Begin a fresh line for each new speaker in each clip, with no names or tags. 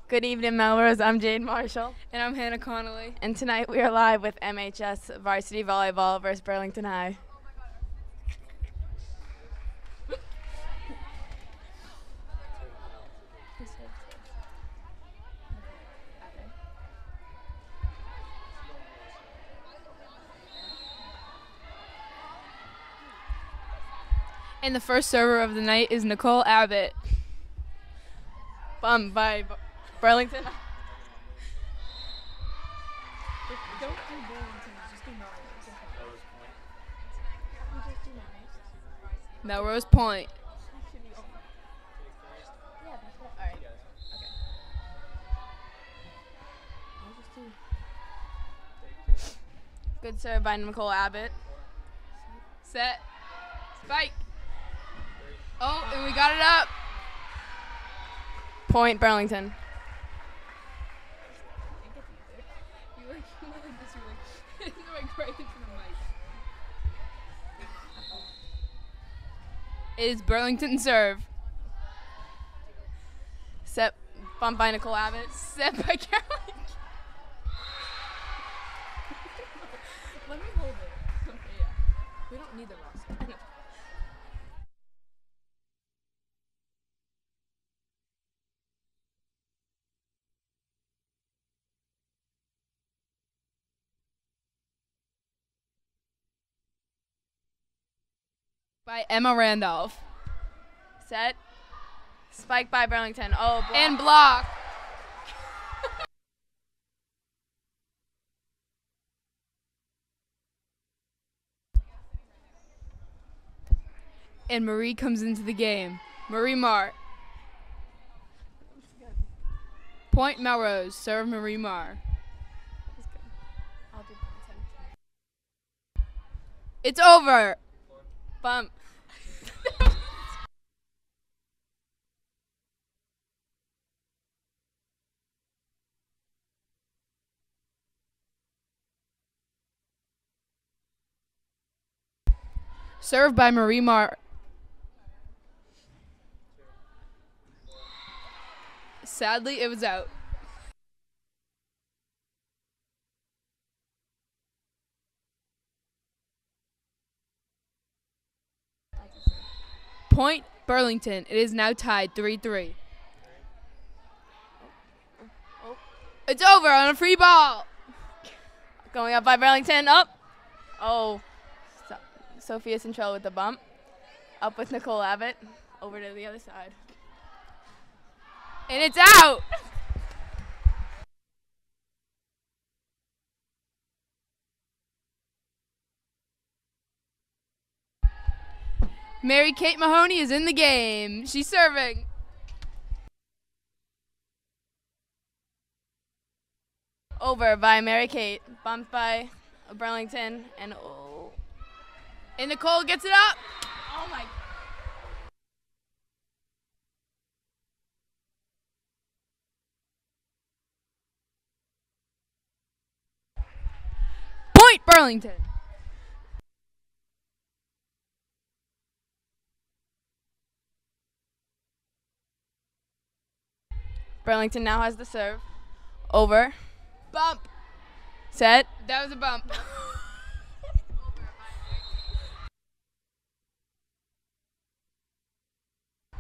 Good evening, Melrose. I'm Jade Marshall.
And I'm Hannah Connolly.
And tonight we are live with MHS Varsity Volleyball vs Burlington High.
And the first server of the night is Nicole Abbott.
Bummed by Burlington.
Don't do Burlington, just do Melrose. Melrose Point.
Good serve by Nicole Abbott.
Set. Spike. Oh, and we got it up.
Point Burlington.
It is Burlington serve.
Set, bump by Nicole Abbott.
Set by Caroline. Let me hold it. Okay, yeah. We don't need the roster. By Emma Randolph.
Set. Spike by Burlington. Oh, block.
And block. And Marie comes into the game. Marie Marr. Point Melrose. Serve Marie Marr.
I'll do Burlington.
It's over.
Bump.
Served by Marie Marr. Sadly, it was out. Point Burlington. It is now tied 3-3.
Oh.
It's over on a free ball.
Going up by Burlington. Up. Oh. Sophia Centrell with the bump. Up with Nicole Abbott. Over to the other side.
And it's out. Mary Kate Mahoney is in the game. She's serving.
Over by Mary Kate. Bumped by Burlington. And
And Nicole gets it up.
Oh my.
Point Burlington.
Burlington now has the serve. Over.
Bump.
Set.
That was a bump.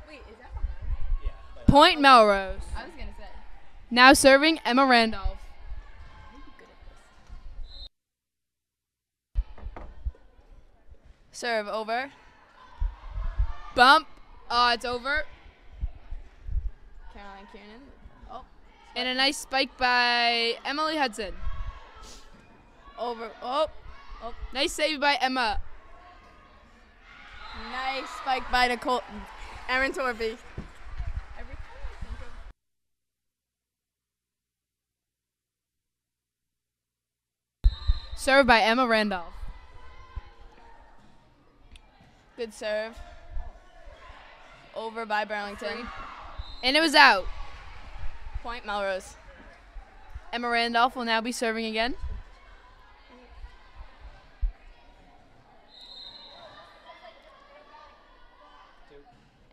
Wait, is that behind?
Yeah. Point Melrose.
I was going to say.
Now serving Emma Randolph.
Serve over.
Bump. It's over.
Caroline Kiernan. Oh.
And a nice spike by Emily Hudson.
Over. Oh.
Nice save by Emma.
Nice spike by Nicole. Erin Torby.
Served by Emma Randolph.
Good serve. Over by Burlington.
And it was out.
Point Melrose.
Emma Randolph will now be serving again.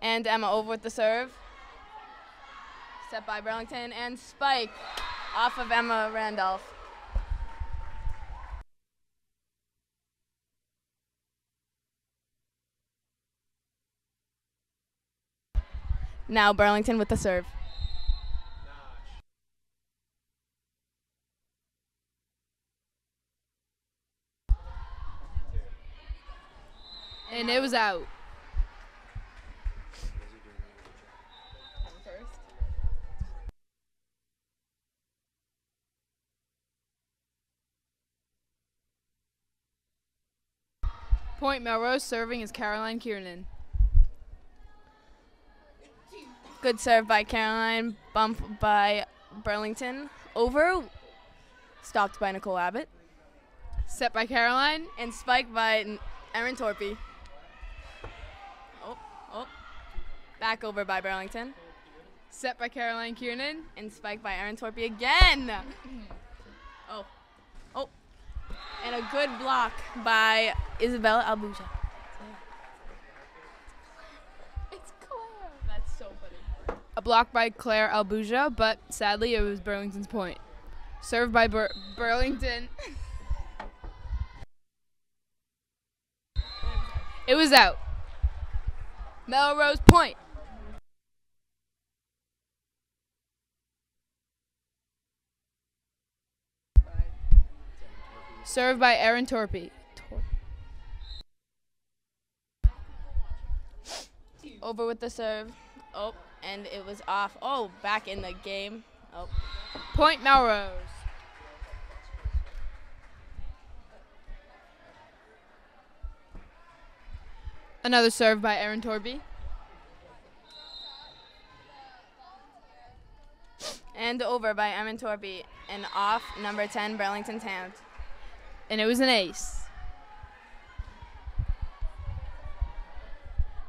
And Emma over with the serve. set by Burlington, and spike off of Emma Randolph. Now Burlington with the serve.
And it was out. Point Melrose, serving is Caroline Kiernan.
Good serve by Caroline, bump by Burlington, over, stopped by Nicole Abbott,
Set by Caroline.
and spike by Erin Torpy. Oh, back over by Burlington,
Set by Caroline Kiernan.
and spike by Erin Torpy again. Oh, and a good block by Isabella Albuja.
It's Claire.
That's so funny.
A block by Claire Albuja, but sadly it was Burlington's point. Served by Burlington. It was out. Melrose point. Served by Erin Torpy.
Over with the serve. Oh, and it was off. Oh, back in the game. Oh,
Point Melrose. Another serve by Erin Torpy.
and over by Erin Torpy, and off number 10 Burlington's hand.
And it was an ace.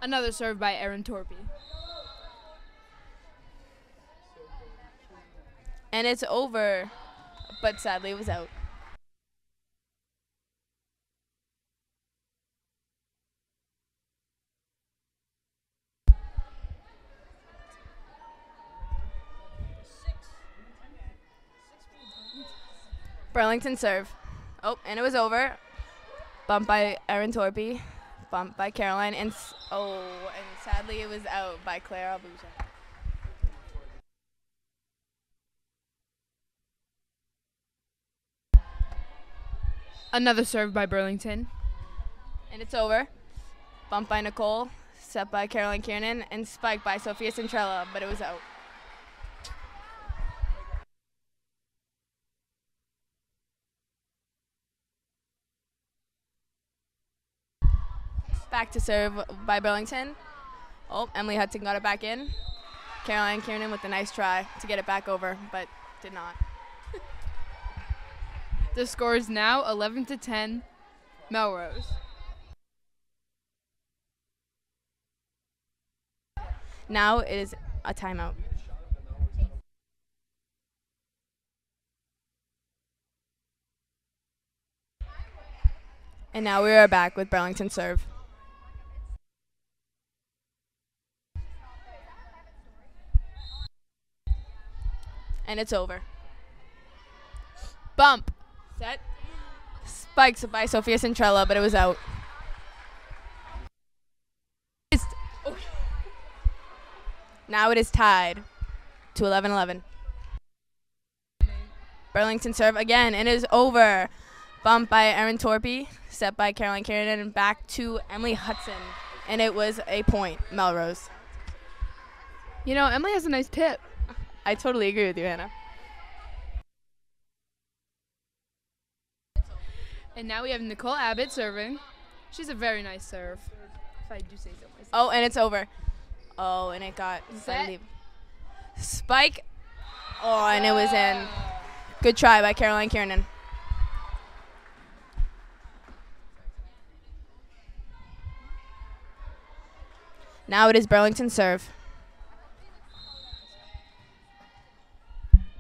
Another serve by Erin Torpy.
And it's over, but sadly it was out. Burlington serve. Oh, and it was over. Bumped by Erin Torpy. Bumped by Caroline. And sadly it was out by Claire Albuja.
Another serve by Burlington.
And it's over. Bumped by Nicole. Set by Caroline Kiernan. And spiked by Sophia Centrella, but it was out. Back to serve by Burlington. Oh, Emily Hudson got it back in. Caroline Kiernan with a nice try to get it back over, but did not.
The score is now 11-10, Melrose.
Now it is a timeout. And now we are back with Burlington serve. And it's over.
Bump.
Set. Spikes by Sophia Centrella, but it was out. Now it is tied to 11-11. Burlington serve again, and it is over. Bumped by Erin Torpy, set by Caroline Kiernan, and back to Emily Hudson. And it was a point, Melrose.
You know, Emily has a nice tip.
I totally agree with you, Hannah.
And now we have Nicole Abbott serving. She's a very nice serve, if I do say so myself.
Oh, and it's over. Oh, and it got
Set.
Spike. Oh, and it was in. Good try by Caroline Kiernan. Now it is Burlington serve.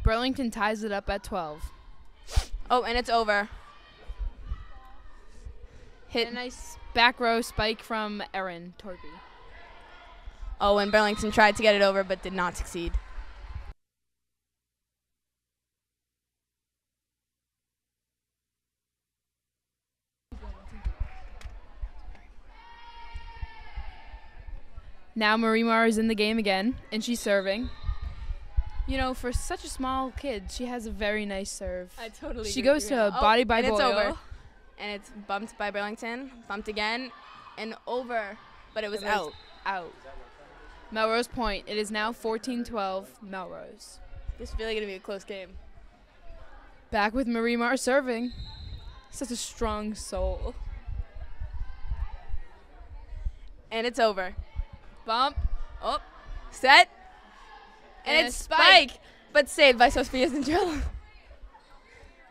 Burlington ties it up at 12.
Oh, and it's over. Hit.
A nice back row spike from Erin Torpy.
Oh, and Burlington tried to get it over but did not succeed.
Now Marimar is in the game again, and she's serving. You know, for such a small kid, she has a very nice serve.
I totally
She
agree
goes
with you.
to body by
and
Boyle.
it's over. And it's bumped by Burlington, bumped again, and over, but it was out.
Out. Melrose point. It is now 14-12 Melrose.
This is really going to be a close game.
Back with Marimar serving. Such a strong soul.
And it's over.
Bump.
Oh, set. And
And
it's
a spike.
but saved by Sophia Centrella.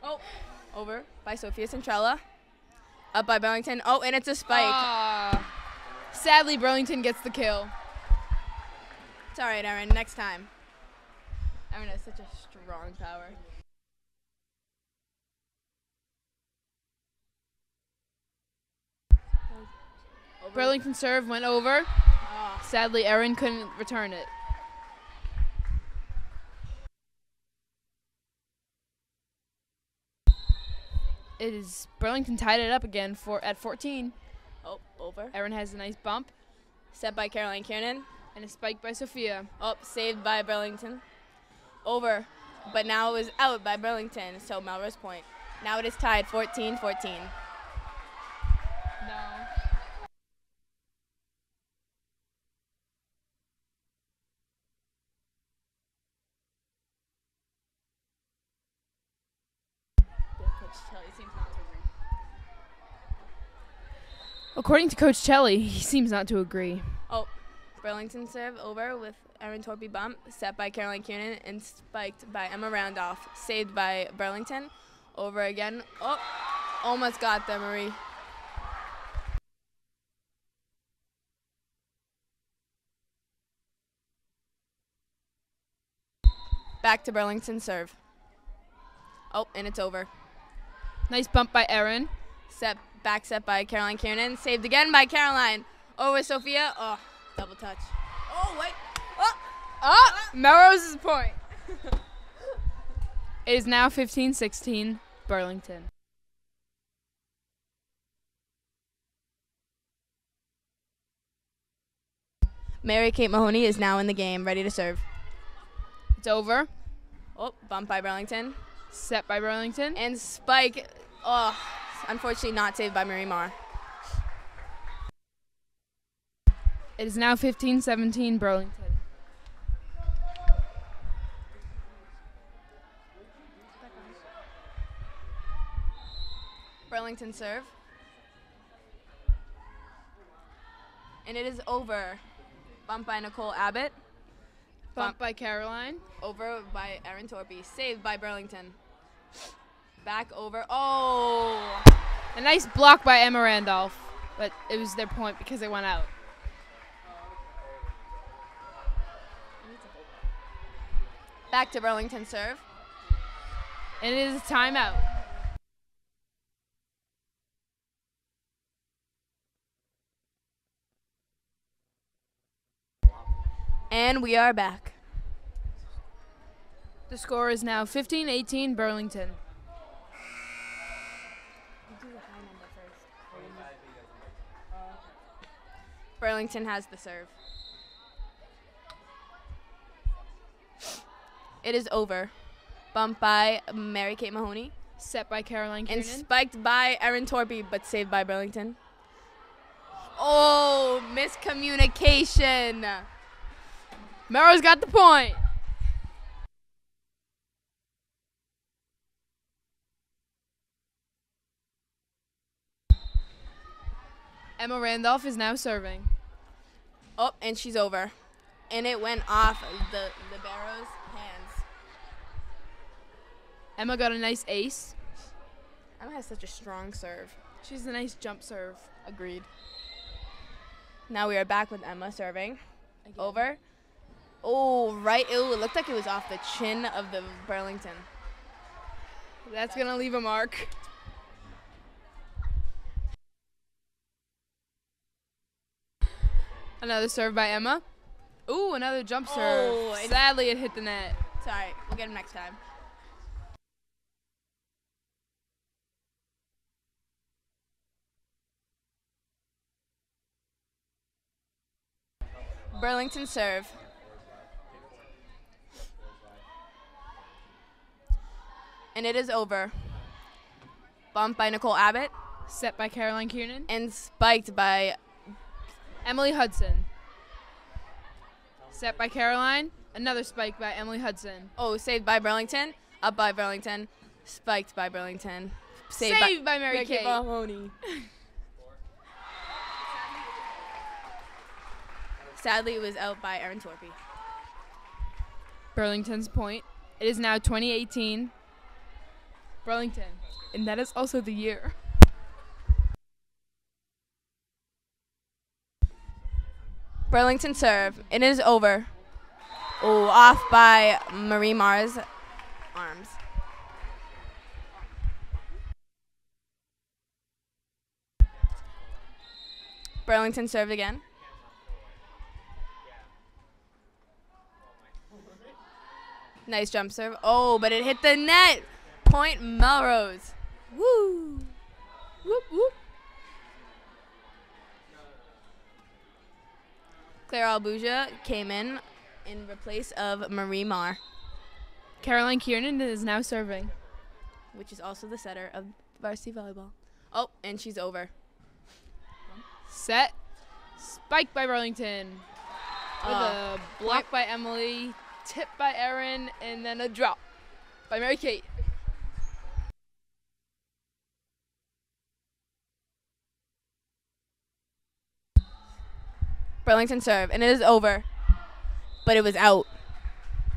Oh, over by Sophia Centrella. Up by Burlington. Oh, and it's a spike.
Ah. Sadly, Burlington gets the kill.
It's all right, Erin. Next time. Erin has such a strong power.
Burlington serve went over.
Oh.
Sadly, Erin couldn't return it. It is Burlington tied it up again at 14.
Oh, over.
Erin has a nice bump
Set by Caroline Kiernan.
and a spike by Sophia.
Oh, saved by Burlington. Over. But now it was out by Burlington, so Melrose point. Now it is tied 14-14.
No.
Coach Kelly seems not to agree.
According to Coach Chelly, he seems not to agree.
Oh, Burlington serve over with Erin Torpy bump, set by Caroline Kiernan and spiked by Emma Randolph. Saved by Burlington. Over again. Oh, almost got them, Marie. Back to Burlington serve. Oh, and it's over.
Nice bump by Erin.
Back set by Caroline Kiernan. Saved again by Caroline. Over Sophia. Oh, double touch. Oh, wait. Oh,
Oh, Melrose's point. It is now 15-16 Burlington.
Mary Kate Mahoney is now in the game, ready to serve.
It's over.
Oh, bump by Burlington.
Set by Burlington.
And spike. Oh, unfortunately not saved by Marimar.
It is now 15-17 Burlington.
Burlington serve. And it is over. Bump by Nicole Abbott.
Bump by Caroline.
Over by Erin Torpy. Saved by Burlington. Back over. Oh!
A nice block by Emma Randolph, but it was their point because it went out.
Back to Burlington serve.
And it is a timeout.
And we are back.
The score is now 15-18 Burlington.
Burlington has the serve. It is over. Bumped by Mary Kate Mahoney.
Set by Caroline
And
Kiernan.
spiked by Erin Torpy, but saved by Burlington. Oh, miscommunication.
Melrose got the point. Emma Randolph is now serving.
Oh, and she's over. And it went off the libero's hands.
Emma got a nice ace.
Emma has such a strong serve.
She's a nice jump serve.
Agreed. Now we are back with Emma serving.
Again.
Over. Oh, right. Ew, it looked like it was off the chin of the Burlington.
That's going to leave a mark. Another serve by Emma. Ooh, another jump serve.
Oh,
Sadly, it hit the net.
It's all right. We'll get him next time. Burlington serve. And it is over. Bump by Nicole Abbott.
Set by Caroline Kiernan.
And spiked by
Emily Hudson. Set by Caroline. Another spike by Emily Hudson.
Oh, saved by Burlington. Up by Burlington. Spiked by Burlington.
Saved by Mary Kate.
Mahoney. Sadly, it was out by Erin Torpy.
Burlington's point. It is now 2018. Burlington. And that is also the year.
Burlington serve. It is over. Oh, off by Marie Mars' arms. Burlington served again. Nice jump serve. Oh, but it hit the net. Point Melrose.
Woo! Whoop, whoop.
Claire Albuja came in replace of Marie Marr,
Caroline Kiernan is now serving.
which is also the setter of varsity volleyball. Oh, and she's over.
Set. Spike by Burlington. With a block by Emily. Tip by Erin. And then a drop by Mary Kate.
Burlington serve, and it is over, but it was out.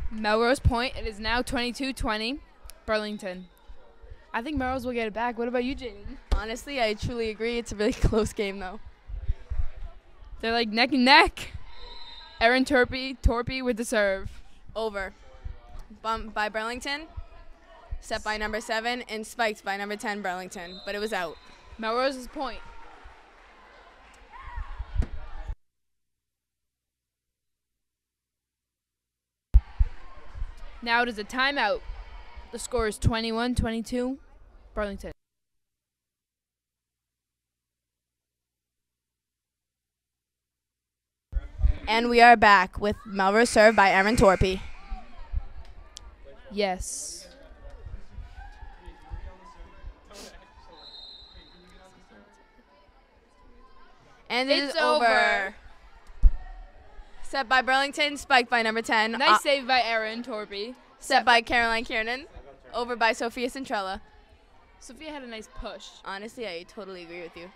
Melrose point. It is now 22-20. Burlington. I think Melrose will get it back. What about you, Jaden?
Honestly, I truly agree. It's a really close game, though.
They're like neck and neck. Erin Torpy with the serve.
Over. Bump by Burlington. Set by number 7 and spiked by number 10 Burlington, but it was out.
Melrose's point. Now it is a timeout. The score is 21-22. Burlington.
And we are back with Melrose serve by Erin Torpy.
Yes.
And it's over. Set by Burlington, spiked by number 10.
Nice save by Erin Torpy.
Set by Caroline Kiernan. Over by Sophia Centrella.
Sophia had a nice push.
Honestly, I totally agree with you.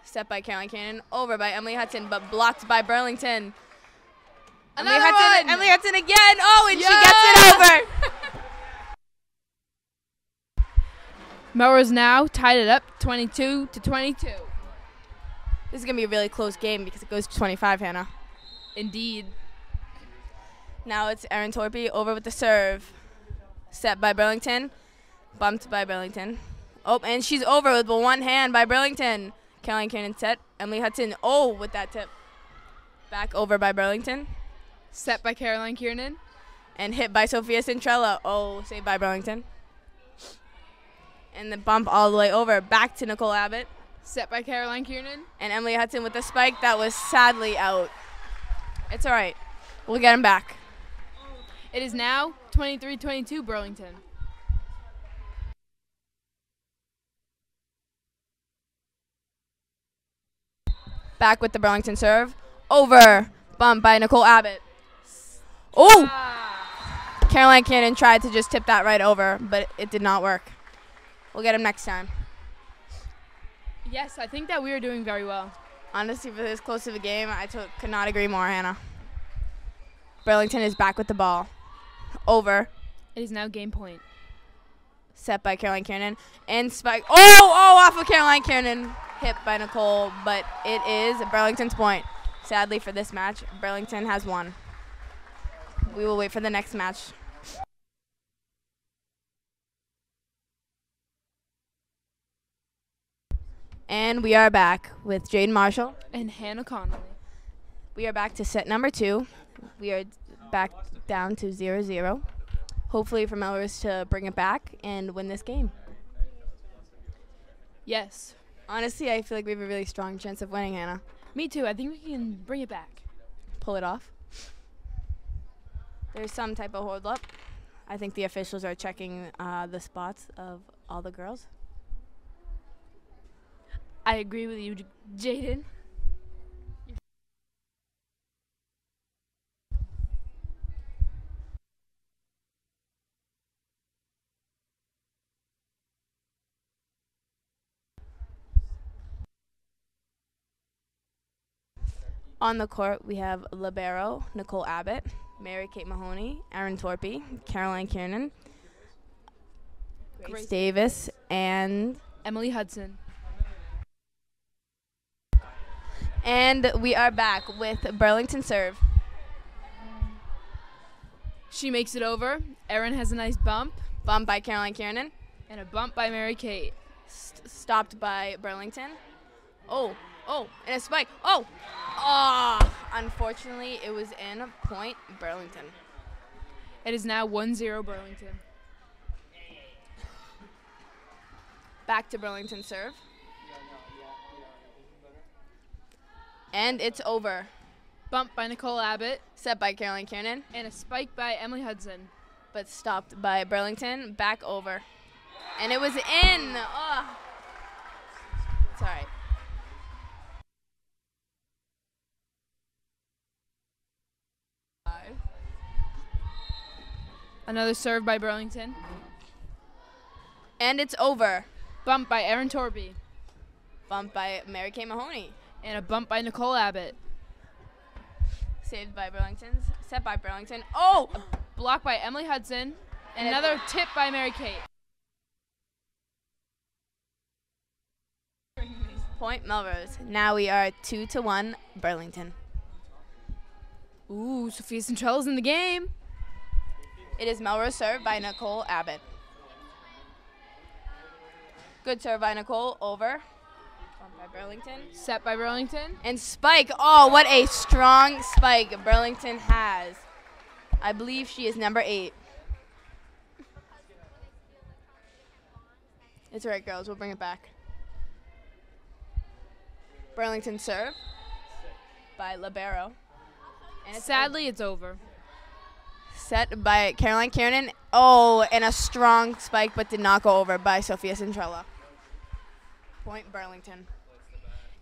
Set by Caroline Kiernan. Over by Emily Hudson, but blocked by Burlington.
Another one!
Emily Hudson again. Oh, and she gets it over.
Melrose now tied it up 22-22.
This is going to be a really close game because it goes to 25, Hannah.
Indeed.
Now it's Erin Torpy over with the serve. Set by Burlington. Bumped by Burlington. Oh, and she's over with one hand by Burlington. Caroline Kiernan set. Emily Hudson, oh, with that tip. Back over by Burlington.
Set by Caroline Kiernan.
And hit by Sophia Centrella. Oh, saved by Burlington. And the bump all the way over. Back to Nicole Abbott.
Set by Caroline Kiernan.
And Emily Hudson with the spike that was sadly out. It's all right. We'll get him back.
It is now 23-22 Burlington.
Back with the Burlington serve. Over. Bump by Nicole Abbott. Oh! Caroline Kiernan tried to just tip that right over, but it did not work. We'll get him next time.
Yes, I think that we are doing very well.
Honestly, for this close of a game, I could not agree more, Hannah. Burlington is back with the ball. Over.
It is now game point.
Set by Caroline Kiernan. And spike. Oh, off of Caroline Kiernan. Hit by Nicole, but it is Burlington's point. Sadly for this match, Burlington has won. We will wait for the next match. And we are back with Jaden Marshall
and Hannah Connolly.
We are back to set number 2. We are back down to 0-0. Hopefully for Melrose to bring it back and win this game.
Yes.
Honestly, I feel like we have a really strong chance of winning, Hannah.
Me too. I think we can bring it back.
Pull it off. There's some type of hold up. I think the officials are checking the spots of all the girls.
I agree with you, Jaden.
On the court, we have libero Nicole Abbott, Mary Kate Mahoney, Erin Torpy, Caroline Kiernan, Grace Davis, and
Emily Hudson.
And we are back with Burlington serve.
She makes it over. Erin has a nice bump.
Bump by Caroline Kiernan.
And a bump by Mary Kate.
Stopped by Burlington. Oh, and a spike. Unfortunately, it was in point Burlington.
It is now 1-0 Burlington.
Back to Burlington serve. And it's over.
Bump by Nicole Abbott.
Set by Caroline Kiernan.
And a spike by Emily Hudson.
But stopped by Burlington. Back over. And it was in. Oh. It's all right.
Another serve by Burlington.
And it's over.
Bump by Erin Torpy.
Bump by Mary Kay Mahoney.
And a bump by Nicole Abbott.
Saved by Burlington's. Set by Burlington. Oh!
A block by Emily Hudson. And another tip by Mary Kate.
Point Melrose. Now we are 2-1 Burlington.
Ooh, Sophia Centrell's in the game.
It is Melrose serve by Nicole Abbott. Good serve by Nicole. Over. Bump by Burlington.
Set by Burlington.
And spike. Oh, what a strong spike Burlington has. I believe she is number 8. It's all right, girls. We'll bring it back. Burlington serve by libero.
And sadly, it's over.
Set by Caroline Kiernan. Oh, and a strong spike, but did not go over by Sophia Centrella. Point Burlington.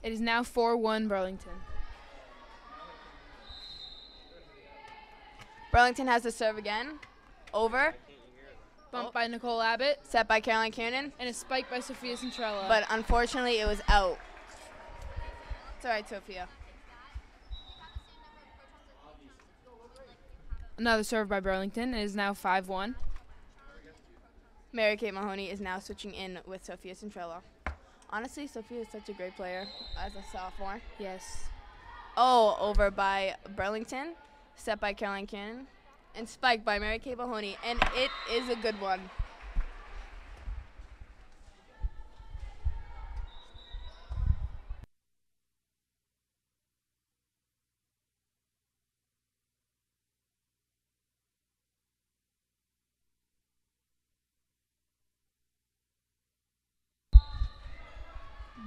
It is now 4-1 Burlington.
Burlington has the serve again. Over.
Bump by Nicole Abbott.
Set by Caroline Kiernan.
And a spike by Sophia Centrella.
But unfortunately, it was out. It's all right, Sophia.
Another serve by Burlington. It is now 5-1.
Mary Kate Mahoney is now switching in with Sophia Centrella. Honestly, Sophia is such a great player as a sophomore.
Yes.
Oh, over by Burlington. Set by Caroline Cannon. And spiked by Mary Kate Mahoney. And it is a good one.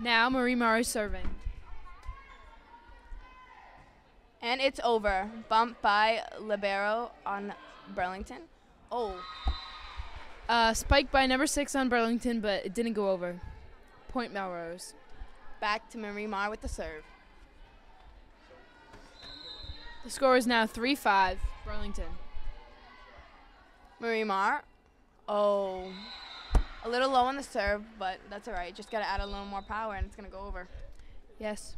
Now Marie Murray serving.
And it's over. Bump by libero on Burlington. Oh.
Spike by number 6 on Burlington, but it didn't go over. Point Melrose.
Back to Marie Mar with the serve.
The score is now 3-5 Burlington.
Marie Mar. Oh. A little low on the serve, but that's all right. Just got to add a little more power, and it's going to go over.
Yes.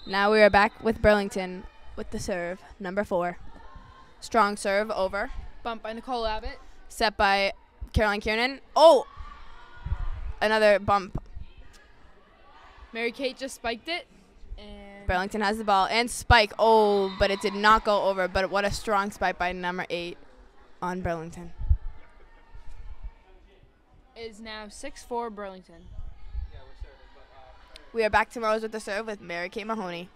Now we are back with Burlington with the serve, number 4. Strong serve, over.
Bump by Nicole Abbott.
Set by Caroline Kiernan. Oh! Another bump.
Mary Kate just spiked it. And
Burlington has the ball. And spike. Oh, but it did not go over. But what a strong spike by number 8 on Burlington.
It is now 6-4 Burlington.
We are back to Rose with the serve with Mary Kate Mahoney.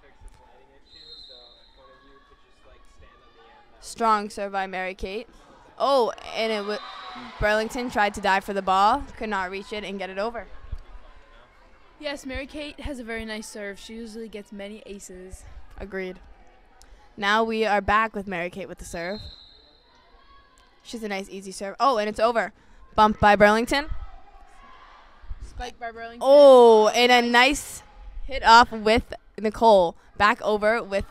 Strong serve by Mary Kate. Oh, and it was Burlington tried to dive for the ball, could not reach it and get it over.
Yes, Mary Kate has a very nice serve. She usually gets many aces.
Agreed. Now we are back with Mary Kate with the serve. She's a nice, easy serve. Oh, and it's over. Bump by Burlington.
Spike by Burlington.
Oh, and a nice hit off with Nicole. Back over with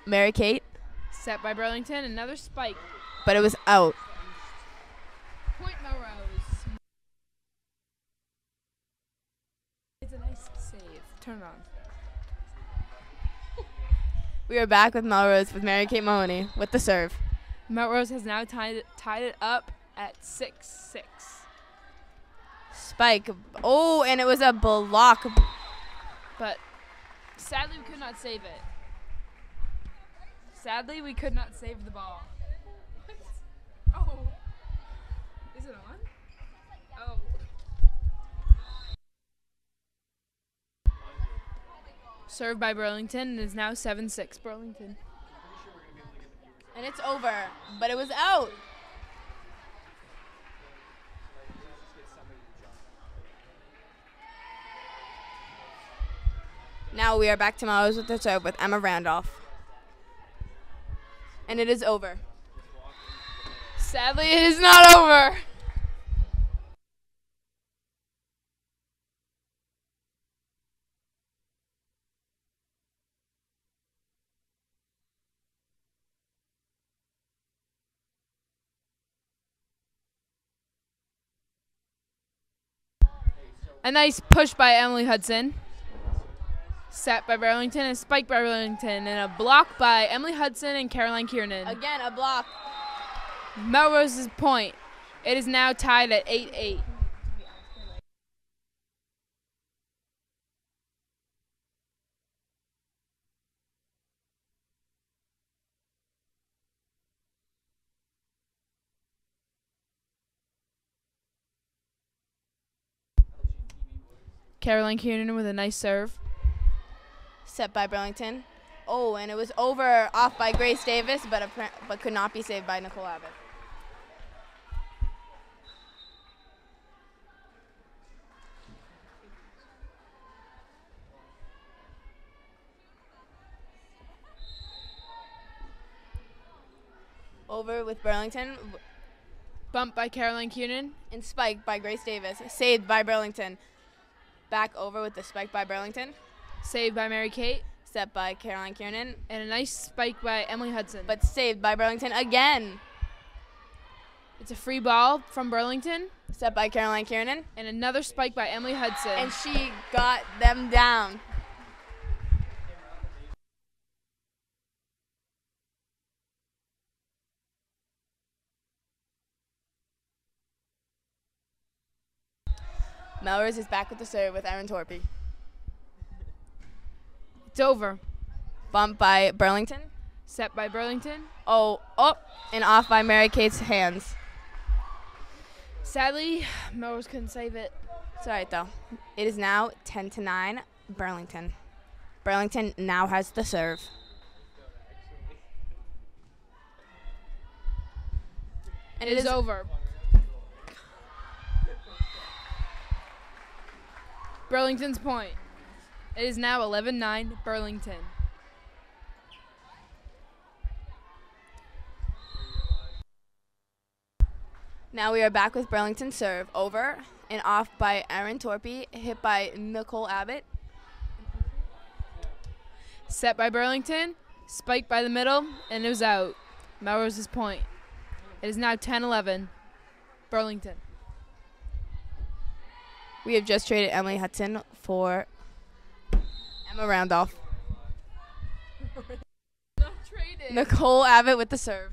Mary Kate.
Set by Burlington. Another spike.
But it was out.
Point Melrose. It's a nice save. Turn it on.
We are back with Melrose with Mary Kate Mahoney with the serve.
Melrose has now tied it up at 6-6.
Spike. Oh, and it was a block.
But sadly, we could not save it. Sadly, we could not save the ball. Oh. Is it on? Oh. Served by Burlington, and is now 7-6 Burlington.
And it's over, but it was out. Now we are back to Melrose with the serve with Emma Randolph. And it is over.
Sadly, it is not over. A nice push by Emily Hudson. Set by Burlington and spiked by Burlington. And a block by Emily Hudson and Caroline Kiernan.
Again, a block.
Melrose's point. It is now tied at 8-8. Caroline Kiernan with a nice serve.
Set by Burlington. Oh, and it was over off by Grace Davis, but could not be saved by Nicole Abbott. Over with Burlington.
Bumped by Caroline Kiernan.
And spiked by Grace Davis. Saved by Burlington. Back over with the spike by Burlington.
Saved by Mary Kate.
Set by Caroline Kiernan.
And a nice spike by Emily Hudson.
But saved by Burlington again.
It's a free ball from Burlington.
Set by Caroline Kiernan.
And another spike by Emily Hudson.
And she got them down. Melrose is back with the serve with Erin Torpy.
It's over.
Bumped by Burlington.
Set by Burlington.
Oh, and off by Mary Kate's hands.
Sadly, Melrose couldn't save it.
It's all right, though. It is now 10-9, Burlington. Burlington now has the serve.
And it is over. Burlington's point. It is now 11-9 Burlington.
Now we are back with Burlington serve. Over and off by Erin Torpy, hit by Nicole Abbott.
Set by Burlington, spiked by the middle, and it was out. Melrose's point. It is now 10-11 Burlington.
We have just traded Emily Hudson for Emma Randolph.
Not traded.
Nicole Abbott with the serve.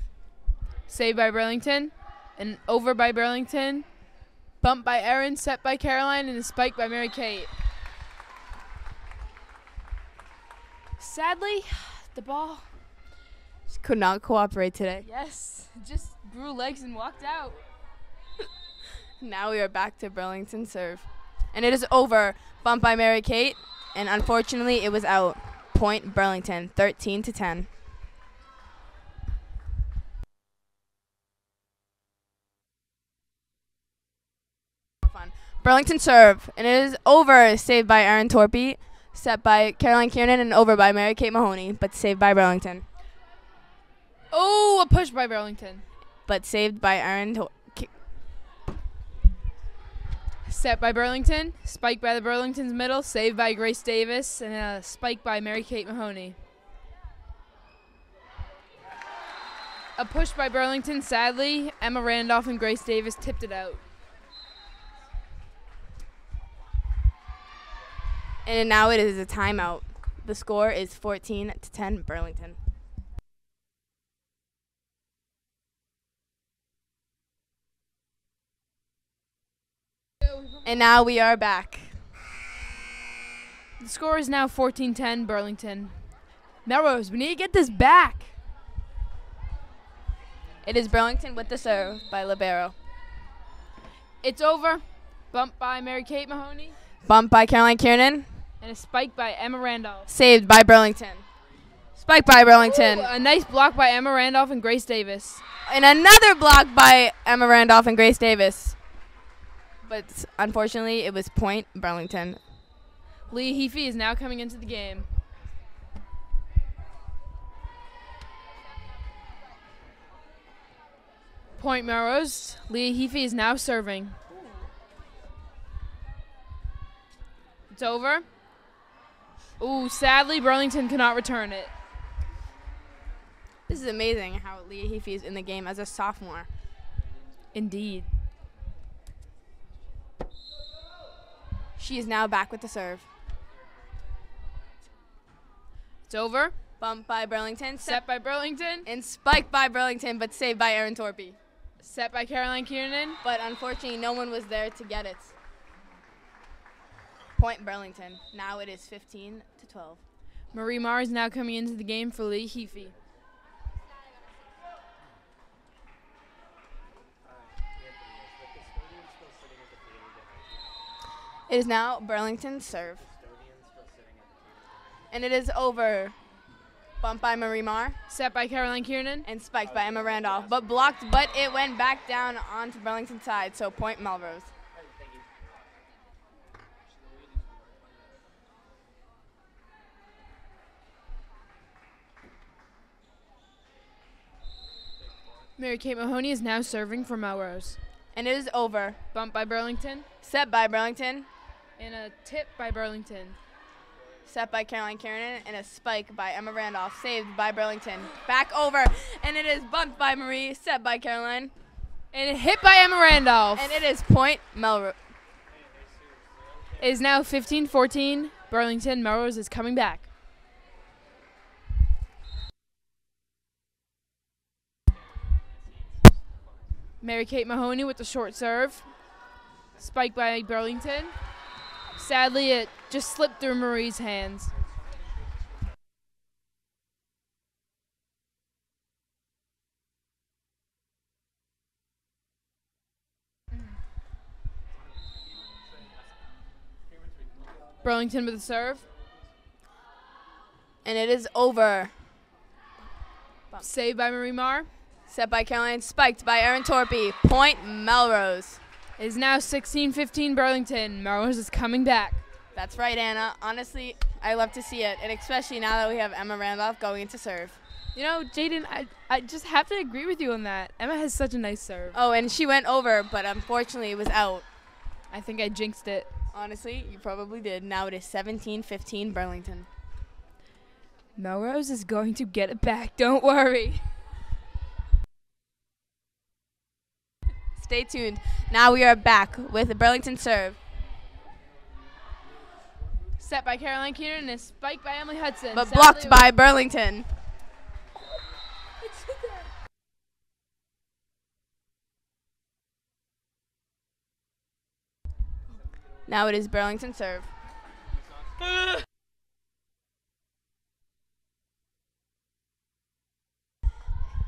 Saved by Burlington, and over by Burlington. Bumped by Erin, set by Caroline, and a spike by Mary Kate. Sadly, the ball.
She could not cooperate today.
Yes, just grew legs and walked out.
Now we are back to Burlington serve. And it is over. Bumped by Mary Kate. And unfortunately, it was out. Point Burlington, 13-10. Burlington serve, and it is over. Saved by Erin Torpy, set by Caroline Kiernan, and over by Mary Kate Mahoney, but saved by Burlington.
Oh, a push by Burlington.
But saved by Erin Torpy.
Set by Burlington, spike by the Burlington's middle, saved by Grace Davis, and a spike by Mary Kate Mahoney. A push by Burlington, sadly, Emma Randolph and Grace Davis tipped it out.
And now it is a timeout. The score is 14-10 Burlington. And now we are back.
The score is now 14-10 Burlington. Melrose, we need to get this back.
It is Burlington with the serve by Libero.
It's over. Bump by Mary Kate Mahoney.
Bump by Caroline Kiernan.
And a spike by Emma Randolph.
Saved by Burlington. Spike by Burlington.
Ooh, a nice block by Emma Randolph and Grace Davis.
And another block by Emma Randolph and Grace Davis. But unfortunately, it was point Burlington.
Leah Heafy is now coming into the game. Point Melrose. Leah Heafy is now serving. It's over. Ooh, sadly, Burlington cannot return it.
This is amazing how Leah Heafy is in the game as a sophomore.
Indeed.
She is now back with the serve.
It's over.
Bump by Burlington.
Set by Burlington.
And spiked by Burlington, but saved by Erin Torpy.
Set by Caroline Kiernan.
But unfortunately, no one was there to get it. Point Burlington. Now it is 15-12.
Marie Marr is now coming into the game for Leah Heafy.
It is now Burlington's serve. And it is over. Bumped by Marie Marr.
Set by Caroline Kiernan.
And spiked by Emma Randolph. But blocked, but it went back down onto Burlington's side. So point Melrose.
Mary Kate Mahoney is now serving for Melrose.
And it is over.
Bumped by Burlington.
Set by Burlington.
And a tip by Burlington.
Set by Caroline Kiernan, and a spike by Emma Randolph. Saved by Burlington. Back over, and it is bumped by Marie. Set by Caroline.
And a hit by Emma Randolph.
And it is point Melrose.
It is now 15-14 Burlington. Melrose is coming back. Mary Kate Mahoney with the short serve. Spike by Burlington. Sadly, it just slipped through Marie's hands. Burlington with the serve.
And it is over.
Saved by Marie Marr.
Set by Caroline, spiked by Erin Torpy. Point Melrose.
It is now 16-15 Burlington. Melrose is coming back.
That's right, Anna. Honestly, I love to see it, and especially now that we have Emma Randolph going into serve.
You know, Jaden, I just have to agree with you on that. Emma has such a nice serve.
Oh, and she went over, but unfortunately it was out.
I think I jinxed it.
Honestly, you probably did. Now it is 17-15 Burlington.
Melrose is going to get it back. Don't worry.
Stay tuned. Now we are back with the Burlington serve.
Set by Caroline Kiernan and a spike by Emily Hudson.
But blocked by Burlington. Now it is Burlington serve.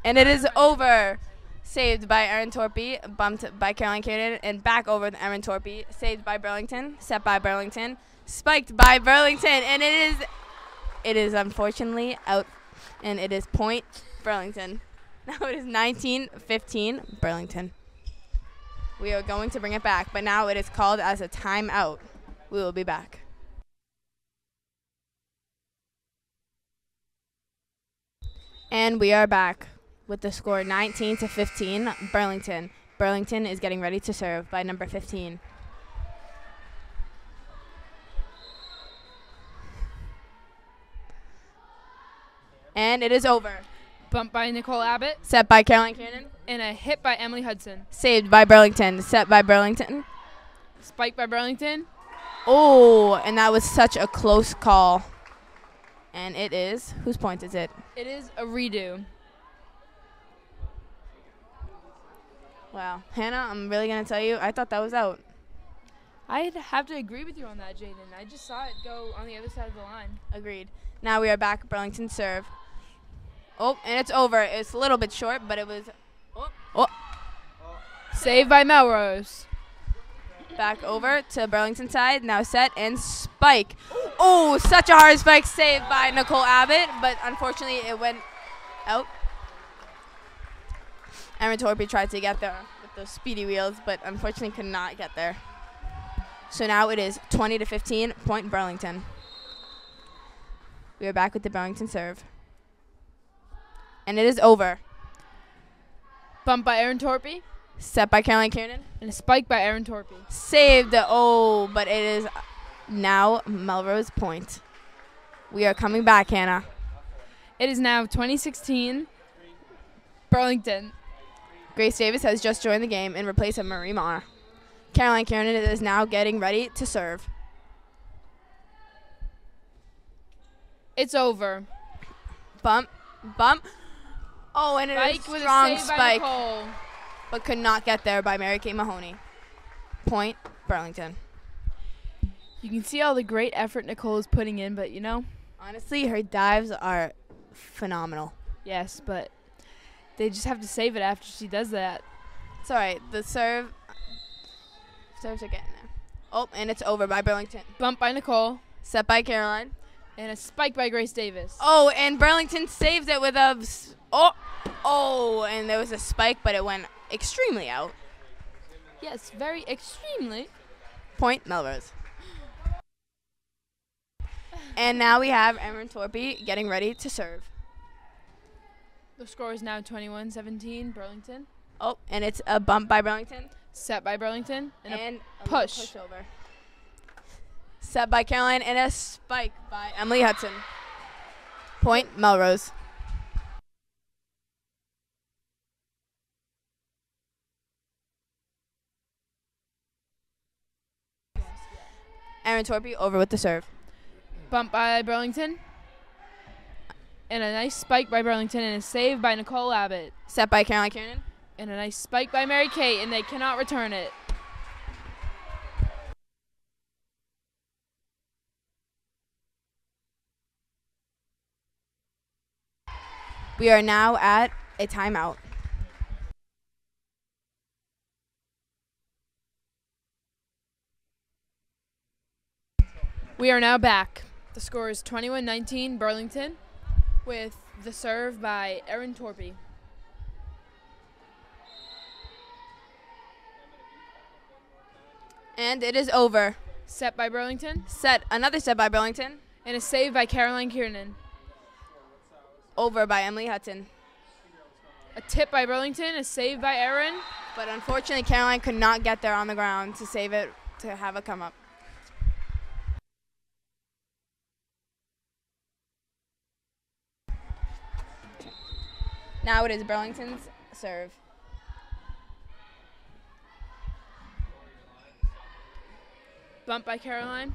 And it is over. Saved by Erin Torpy, bumped by Caroline Kiernan, and back over with Erin Torpy. Saved by Burlington, set by Burlington, spiked by Burlington, and it is unfortunately out, and it is point Burlington. Now it is 19-15 Burlington. We are going to bring it back, but now it is called as a timeout. We will be back. And we are back with the score 19-15, Burlington. Burlington is getting ready to serve by number 15. And it is over.
Bumped by Nicole Abbott.
Set by Caroline Kiernan.
And a hit by Emily Hudson.
Saved by Burlington. Set by Burlington.
Spiked by Burlington.
Oh, and that was such a close call. And it is, whose point is it?
It is a redo.
Wow. Hannah, I'm really going to tell you, I thought that was out.
I'd have to agree with you on that, Jaden. I just saw it go on the other side of the line.
Agreed. Now we are back. Burlington serve. Oh, and it's over. It's a little bit short, but it was. Oh.
Saved by Melrose.
Back over to Burlington side. Now set and spike. Oh, such a hard spike. Saved by Nicole Abbott, but unfortunately it went out. Erin Torpy tried to get there with those speedy wheels, but unfortunately could not get there. So now it is 20-15, point Burlington. We are back with the Burlington serve. And it is over.
Bumped by Erin Torpy.
Set by Caroline Kiernan.
And a spike by Erin Torpy.
Saved. Oh, but it is now Melrose point. We are coming back, Hannah.
It is now 2016, Burlington.
Grace Davis has just joined the game in replace of Marie Marr. Caroline Kiernan is now getting ready to serve.
It's over.
Bump. Oh, and it is a strong spike, but could not get there by Mary Kay Mahoney. Point, Burlington.
You can see all the great effort Nicole is putting in, but, you know.
Honestly, her dives are phenomenal.
Yes, but they just have to save it after she does that.
It's all right. The serves are getting there. Oh, and it's over by Burlington.
Bumped by Nicole.
Set by Caroline.
And a spike by Grace Davis.
Oh, and Burlington saves it with a... Oh, and there was a spike, but it went extremely out.
Yes, very extremely.
Point, Melrose. And now we have Erin Torpy getting ready to serve.
The score is now 21-17, Burlington.
Oh, and it's a bump by Burlington.
Set by Burlington. And a
push over. Set by Caroline and a spike by Emily Hudson. Point, Melrose. Erin Torpy over with the serve.
Bump by Burlington. And a nice spike by Burlington and a save by Nicole Abbott.
Set by Caroline Kiernan.
And a nice spike by Mary Kay, and they cannot return it.
We are now at a timeout.
We are now back. The score is 21-19 Burlington with the serve by Erin Torpy.
And it is over.
Set by Burlington.
Another set by Burlington.
And a save by Caroline Kiernan.
Over by Emily Hudson.
A tip by Burlington, a save by Erin.
But unfortunately, Caroline could not get there on the ground to save it, to have it come up. Now it is Burlington's serve.
Bump by Caroline.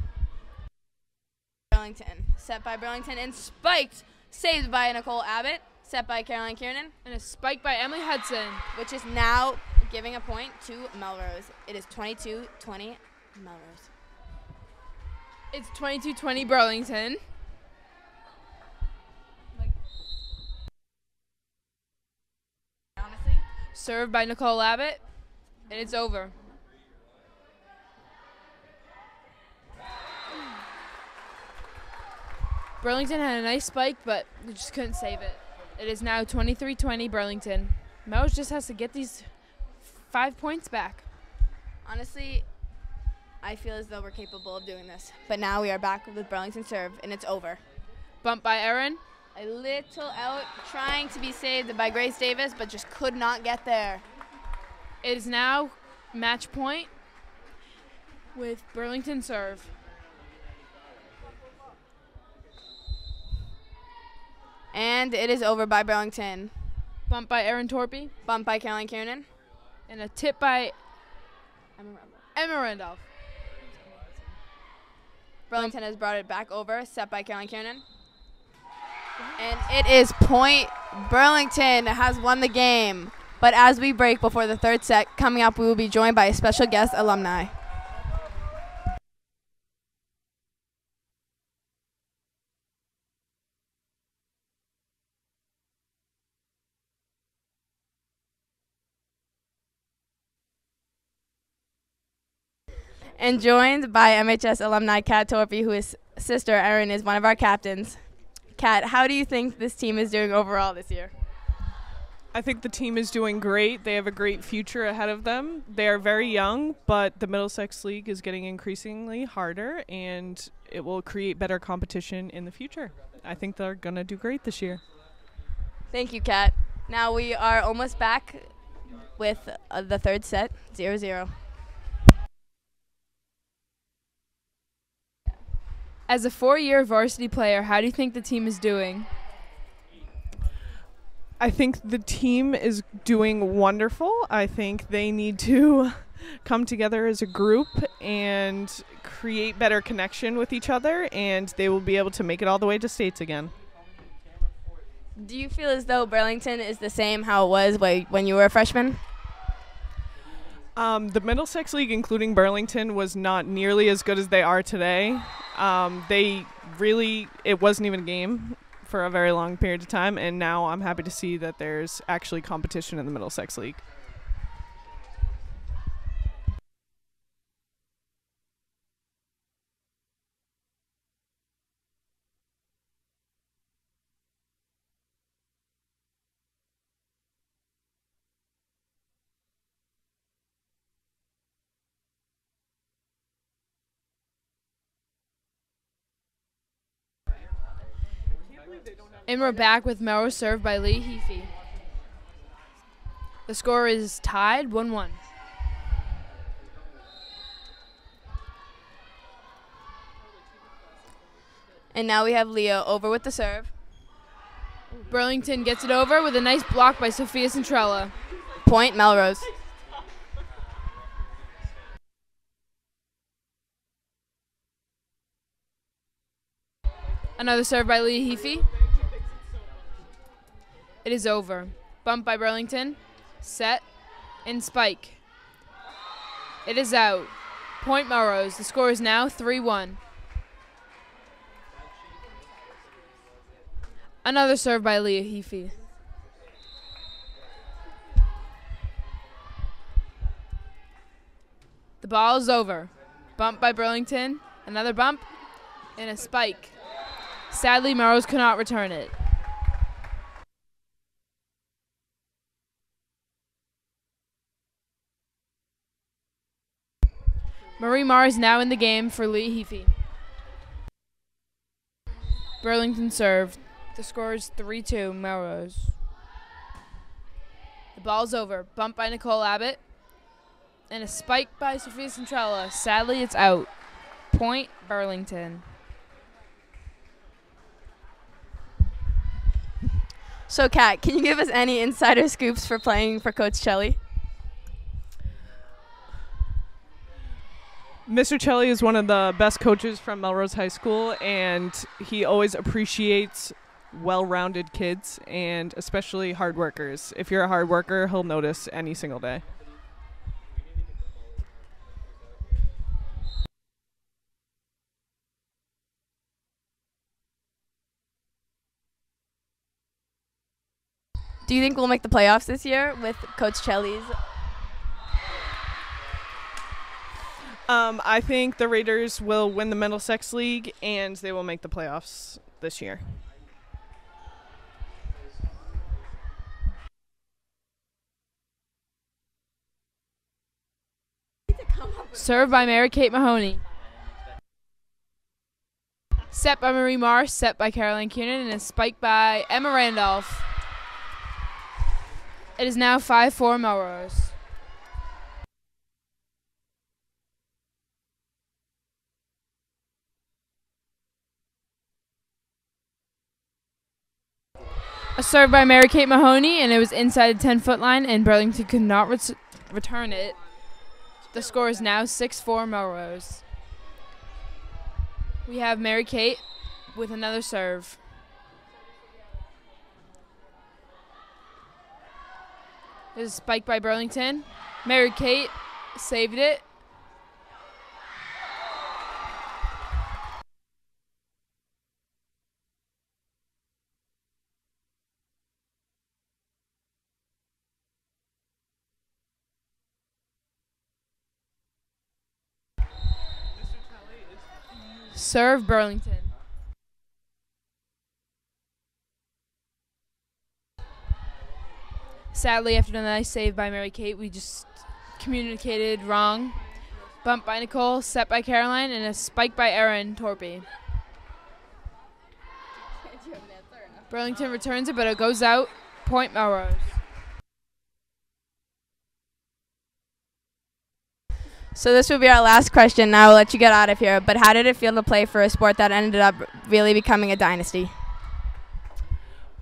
Burlington. Set by Burlington and spiked. Saved by Nicole Abbott. Set by Caroline Kiernan.
And a spike by Emily Hudson.
Which is now giving a point to Melrose. It is 22-20 Melrose.
It's 22-20 Burlington.
Honestly.
Served by Nicole Abbott. And it's over. Burlington had a nice spike, but they just couldn't save it. It is now 23-20 Burlington. Melrose just has to get these 5 points back.
Honestly, I feel as though we're capable of doing this. But now we are back with Burlington serve, and it's over.
Bump by Erin.
A little out, trying to be saved by Grace Davis, but just could not get there.
It is now match point with Burlington serve.
And it is over by Burlington.
Bump by Erin Torpy.
Bump by Caroline Kiernan.
And a tip by Emma Randolph.
Burlington has brought it back over, set by Caroline Kiernan. And it is point. Burlington has won the game. But as we break before the third set, coming up, we will be joined by a special guest alumni. And joined by MHS alumni Kat Torpy, who is sister Erin is one of our captains. Kat, how do you think this team is doing overall this year?
I think the team is doing great. They have a great future ahead of them. They are very young, but the Middlesex League is getting increasingly harder, and it will create better competition in the future. I think they're going to do great this year.
Thank you, Kat. Now we are almost back with the third set, 0-0.
As a 4-year varsity player, how do you think the team is doing?
I think the team is doing wonderful. I think they need to come together as a group and create better connection with each other, and they will be able to make it all the way to states again.
Do you feel as though Burlington is the same how it was when you were a freshman?
The Middlesex League, including Burlington, was not nearly as good as they are today. It wasn't even a game for a very long period of time, and now I'm happy to see that there's actually competition in the Middlesex League.
And we're back with Melrose serve by Lee Heafy. The score is tied 1-1.
And now we have Leah over with the serve.
Burlington gets it over with a nice block by Sophia Centrella.
Point Melrose.
Another serve by Lee Heafy. It is over. Bump by Burlington. Set. And spike. It is out. Point Melrose. The score is now 3-1. Another serve by Leah Heafy. The ball is over. Bump by Burlington. Another bump. And a spike. Sadly, Melrose could not return it. Marie Marr is now in the game for Lee Heafy. Burlington served. The score is 3-2, Melrose. The ball's over. Bump by Nicole Abbott. And a spike by Sophia Centrella. Sadly, it's out. Point Burlington.
So, Kat, can you give us any insider scoops for playing for Coach Chelly?
Mr. Chelly is one of the best coaches from Melrose High School, and he always appreciates well-rounded kids and especially hard workers. If you're a hard worker, he'll notice any single day.
Do you think we'll make the playoffs this year with Coach Chelly's?
I think the Raiders will win the Middlesex League, and they will make the playoffs this year.
Served by Mary-Kate Mahoney. Set by Marie Marsh, set by Caroline Kiernan, and a spike by Emma Randolph. It is now 5-4 Melrose. A serve by Mary-Kate Mahoney, and it was inside the 10-foot line, and Burlington could not return it. The score is now 6-4 Melrose. We have Mary-Kate with another serve. There's a spike by Burlington. Mary-Kate saved it. Serve Burlington. Sadly, after the nice save by Mary-Kate, we just communicated wrong. Bump by Nicole, set by Caroline, and a spike by Erin Torpy. Burlington returns it, but it goes out. Point Melrose.
So this will be our last question. Now I'll let you get out of here. But how did it feel to play for a sport that ended up really becoming a dynasty?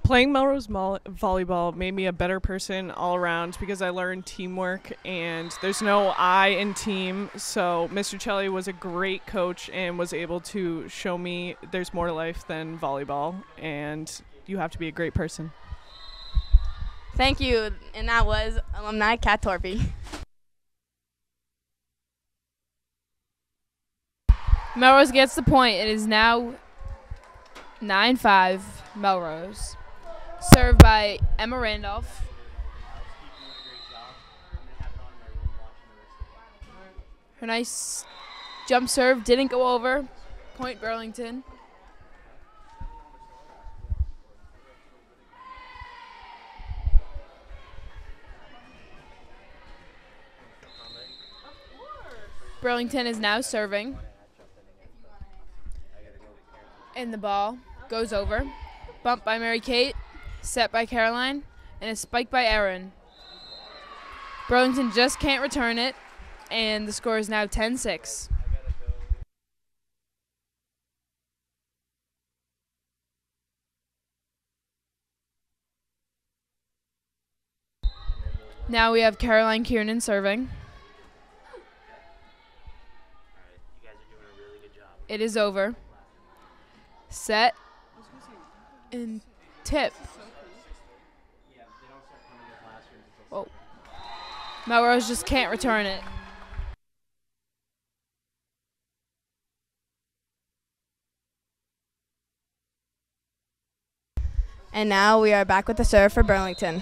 Playing Melrose volleyball made me a better person all around because I learned teamwork and there's no I in team. So Mr. Celli was a great coach and was able to show me there's more to life than volleyball and you have to be a great person.
Thank you. And that was Alumni Kat Torpy.
Melrose gets the point. It is now 9-5 Melrose. Served by Emma Randolph. Her nice jump serve didn't go over. Point Burlington. Burlington is now serving. And the ball goes over. Bump by Mary-Kate. Set by Caroline. And a spike by Erin. Burlington just can't return it. And the score is now 10-6. Now we have Caroline Kiernan serving. It is over. Set and tip. Whoa. Melrose just can't return it.
And now we are back with the serve for Burlington.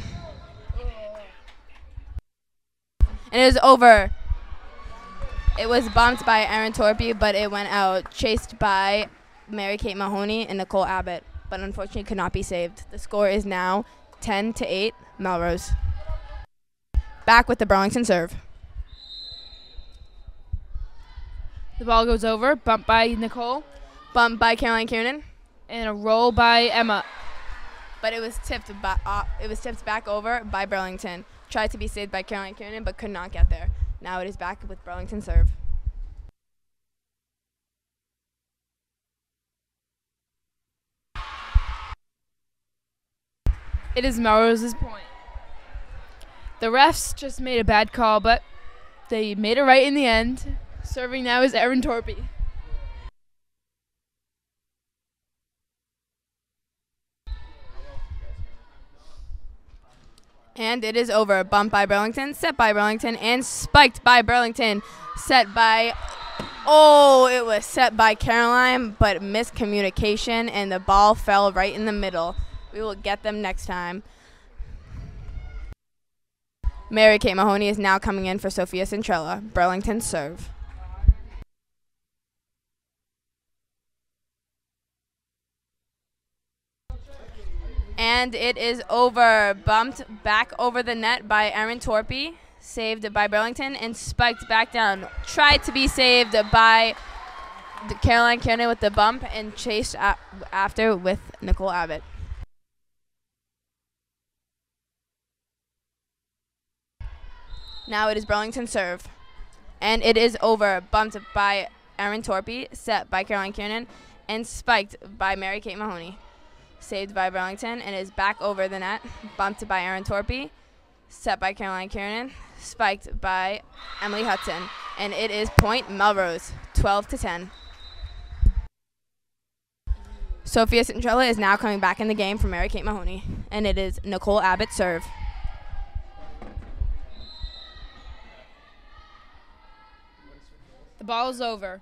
And it is over. It was bumped by Erin Torpy, but it went out. Chased by Mary-Kate Mahoney and Nicole Abbott, but unfortunately could not be saved. The score is now 10-8 Melrose. Back with the Burlington serve.
The ball goes over. Bump by Nicole.
Bump by Caroline Kiernan.
And a roll by Emma.
But it was tipped back over by Burlington. Tried to be saved by Caroline Kiernan, but could not get there. Now it is back with Burlington serve.
It is Melrose's point. The refs just made a bad call, but they made it right in the end. Serving now is Erin Torpy.
And it is over. Bumped by Burlington, set by Burlington, and spiked by Burlington. Set by, it was set by Caroline, but miscommunication, and the ball fell right in the middle. We will get them next time. Mary-Kate Mahoney is now coming in for Sophia Centrella. Burlington serve. And it is over. Bumped back over the net by Erin Torpy. saved by Burlington, and spiked back down. Tried to be saved by the Caroline Kiernan with the bump, and chased after with Nicole Abbott. Now it is Burlington's serve. And it is over. Bumped by Erin Torpy, set by Caroline Kiernan, and spiked by Mary Kate Mahoney. Saved by Burlington, and is back over the net. Bumped by Erin Torpy, set by Caroline Kiernan, spiked by Emily Hudson. And it is point Melrose, 12-10. Sophia Centrella is now coming back in the game for Mary Kate Mahoney. And it is Nicole Abbott serve.
The ball is over.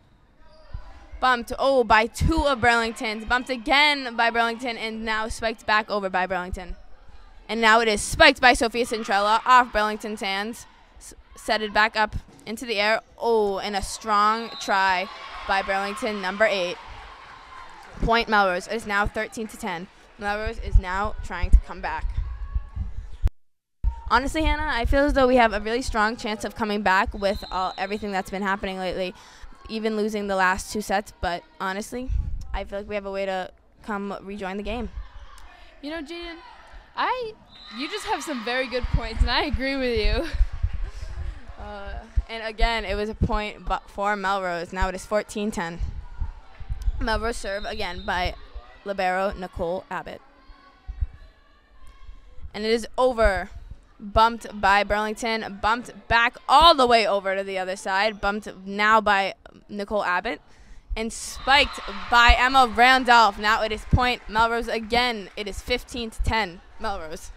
Bumped, by two of Burlington's. Bumped again by Burlington, and now spiked back over by Burlington. And now it is spiked by Sophia Centrella off Burlington's hands. Set it back up into the air. And a strong try by Burlington, number 8. Point Melrose. It is now 13-10. Melrose is now trying to come back. Honestly, Hannah, I feel as though we have a really strong chance of coming back with everything that's been happening lately, even losing the last 2 sets. But honestly, I feel like we have a way to come rejoin the game.
You know, Jaden, you just have some very good points, and I agree with you.
And again, it was a point for Melrose. Now it is 14-10. Melrose serve again by libero Nicole Abbott. And it is over. Bumped by Burlington, bumped back all the way over to the other side, bumped now by Nicole Abbott, and spiked by Emma Randolph. Now it is point Melrose again. It is 15-10 Melrose.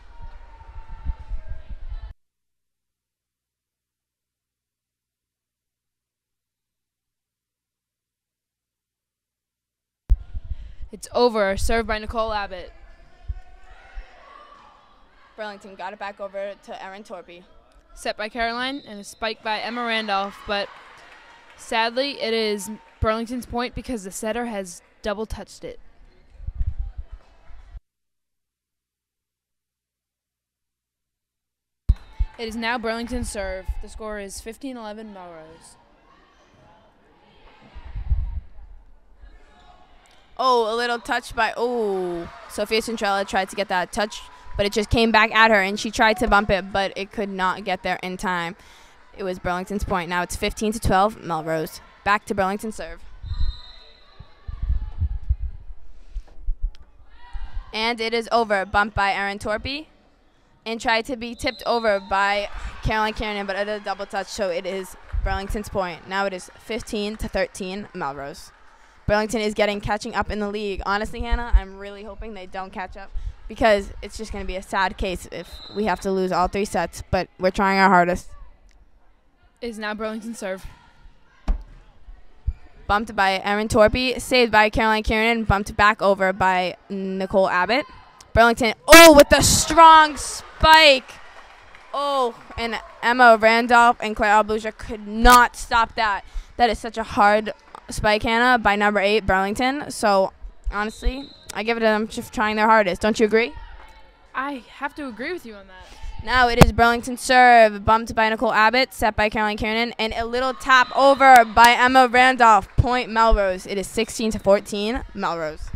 It's over. Served by Nicole Abbott.
Burlington got it back over to Erin Torpy.
Set by Caroline, and a spike by Emma Randolph, but sadly it is Burlington's point because the setter has double touched it. It is now Burlington's serve. The score is 15-11 Melrose.
A little touch by, Sophia Centrella tried to get that touch, but it just came back at her, and she tried to bump it, but it could not get there in time. It was Burlington's point. Now it's 15-12 Melrose. Back to Burlington serve. And it is over. Bumped by Erin Torpy, and tried to be tipped over by Caroline Kiernan, but it did a double touch, so it is Burlington's point. Now it is 15-13 Melrose. Burlington is catching up in the league. Honestly, Hannah, I'm really hoping they don't catch up, because it's just going to be a sad case if we have to lose all 3 sets, but we're trying our hardest.
It is now Burlington serve.
Bumped by Erin Torpy, saved by Caroline Kiernan, bumped back over by Nicole Abbott. Burlington, with a strong spike. And Emma Randolph and Claire Albuja could not stop that. That is such a hard spike, Hannah, by number 8, Burlington. So, honestly, I give it to them for trying their hardest. Don't you agree?
I have to agree with you on that.
Now it is Burlington serve, bumped by Nicole Abbott, set by Caroline Kiernan, and a little tap over by Emma Randolph. Point Melrose. It is 16-14 Melrose.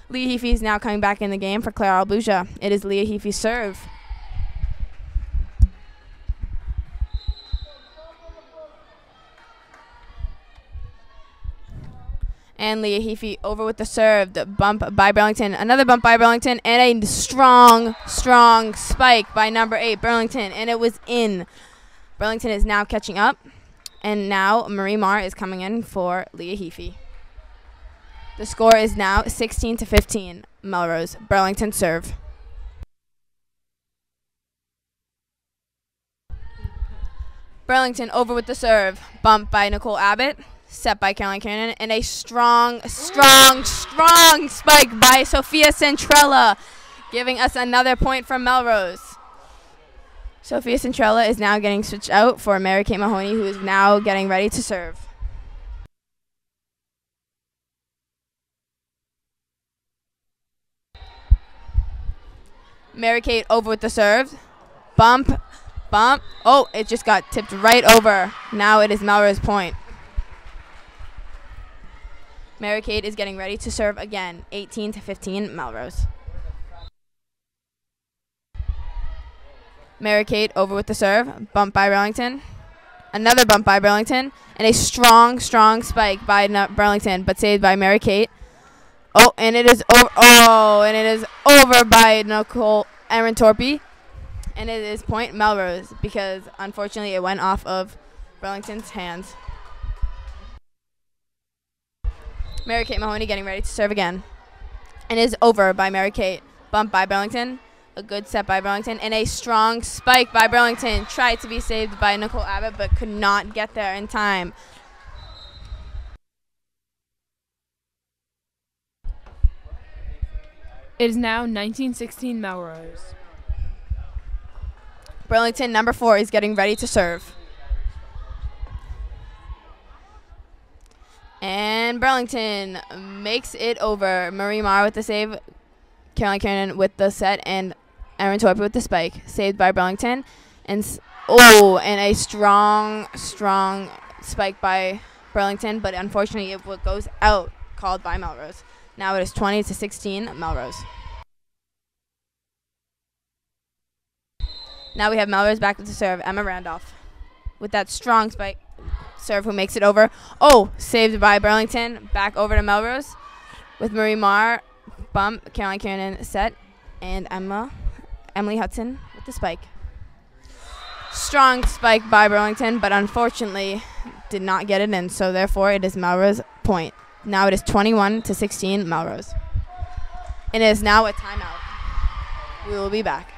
Leah Heafy is now coming back in the game for Claire Albuja. It is Leah Heafy's serve. And Leah Heafy over with the serve. The bump by Burlington. Another bump by Burlington. And a strong spike by number 8, Burlington. And it was in. Burlington is now catching up. And now Marie Marr is coming in for Leah Heafy. The score is now 16-15 Melrose. Burlington serve. Burlington over with the serve. Bump by Nicole Abbott. Set by Caroline Kiernan, and a strong spike by Sophia Centrella, giving us another point from Melrose. Sophia Centrella is now getting switched out for Mary Kate Mahoney, who is now getting ready to serve. Mary Kate over with the serve. Bump. Oh, it just got tipped right over. Now it is Melrose point. Mary Kate is getting ready to serve again. 18-15 Melrose. Mary Kate over with the serve. Bump by Burlington. Another bump by Burlington. And a strong spike by Burlington, but saved by Mary Kate. Oh, and it is over. Oh, and it is over by Nicole Erin Torpy. And it is point Melrose because, unfortunately, it went off of Burlington's hands. Mary Kate Mahoney getting ready to serve again. And it is over by Mary Kate. Bump by Burlington. A good set by Burlington. And a strong spike by Burlington. Tried to be saved by Nicole Abbott, but could not get there in time.
It is now 19-16 Melrose.
Burlington, number 4, is getting ready to serve. And Burlington makes it over. Marie Marr with the save. Caroline Kiernan with the set. And Erin Torpy with the spike. Saved by Burlington. And a strong spike by Burlington. But unfortunately, it goes out. Called by Melrose. Now it is 20-16 Melrose. Now we have Melrose back with the serve. Emma Randolph with that strong spike serve who makes it over. Oh, saved by Burlington. Back over to Melrose with Marie Marr. Bump. Caroline Kiernan set. And Emily Hudson with the spike. Strong spike by Burlington, but unfortunately did not get it in. So therefore it is Melrose point. Now it is 21-16 Melrose. And it is now a timeout. We will be back.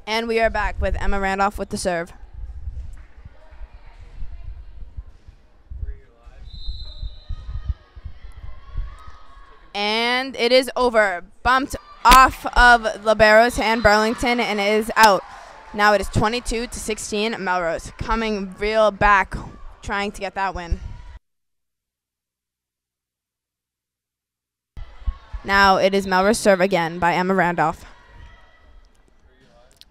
And we are back with Emma Randolph with the serve. And it is over. Bumped off of Libero's hand, Burlington, and it is out. Now it is 22-16 Melrose. Coming real back, trying to get that win. Now it is Melrose serve again by Emma Randolph.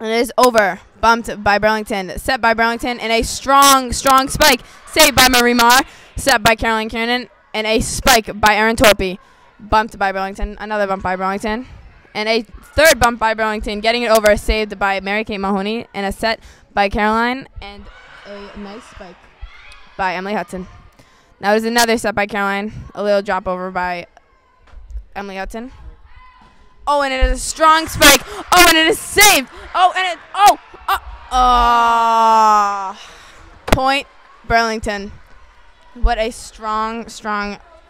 And it is over. Bumped by Burlington. Set by Burlington. And a strong spike. Saved by Marie Marr. Set by Caroline Kiernan. And a spike by Erin Torpy. Bumped by Burlington. Another bump by Burlington. And a third bump by Burlington. Getting it over. Saved by Mary Kate Mahoney. And a set by Caroline. And a nice spike by Emily Hudson. Now there's another set by Caroline. A little drop over by Emily Hudson. Oh, and it is a strong spike. Oh, and it is saved. Oh, and it, point Burlington. What a strong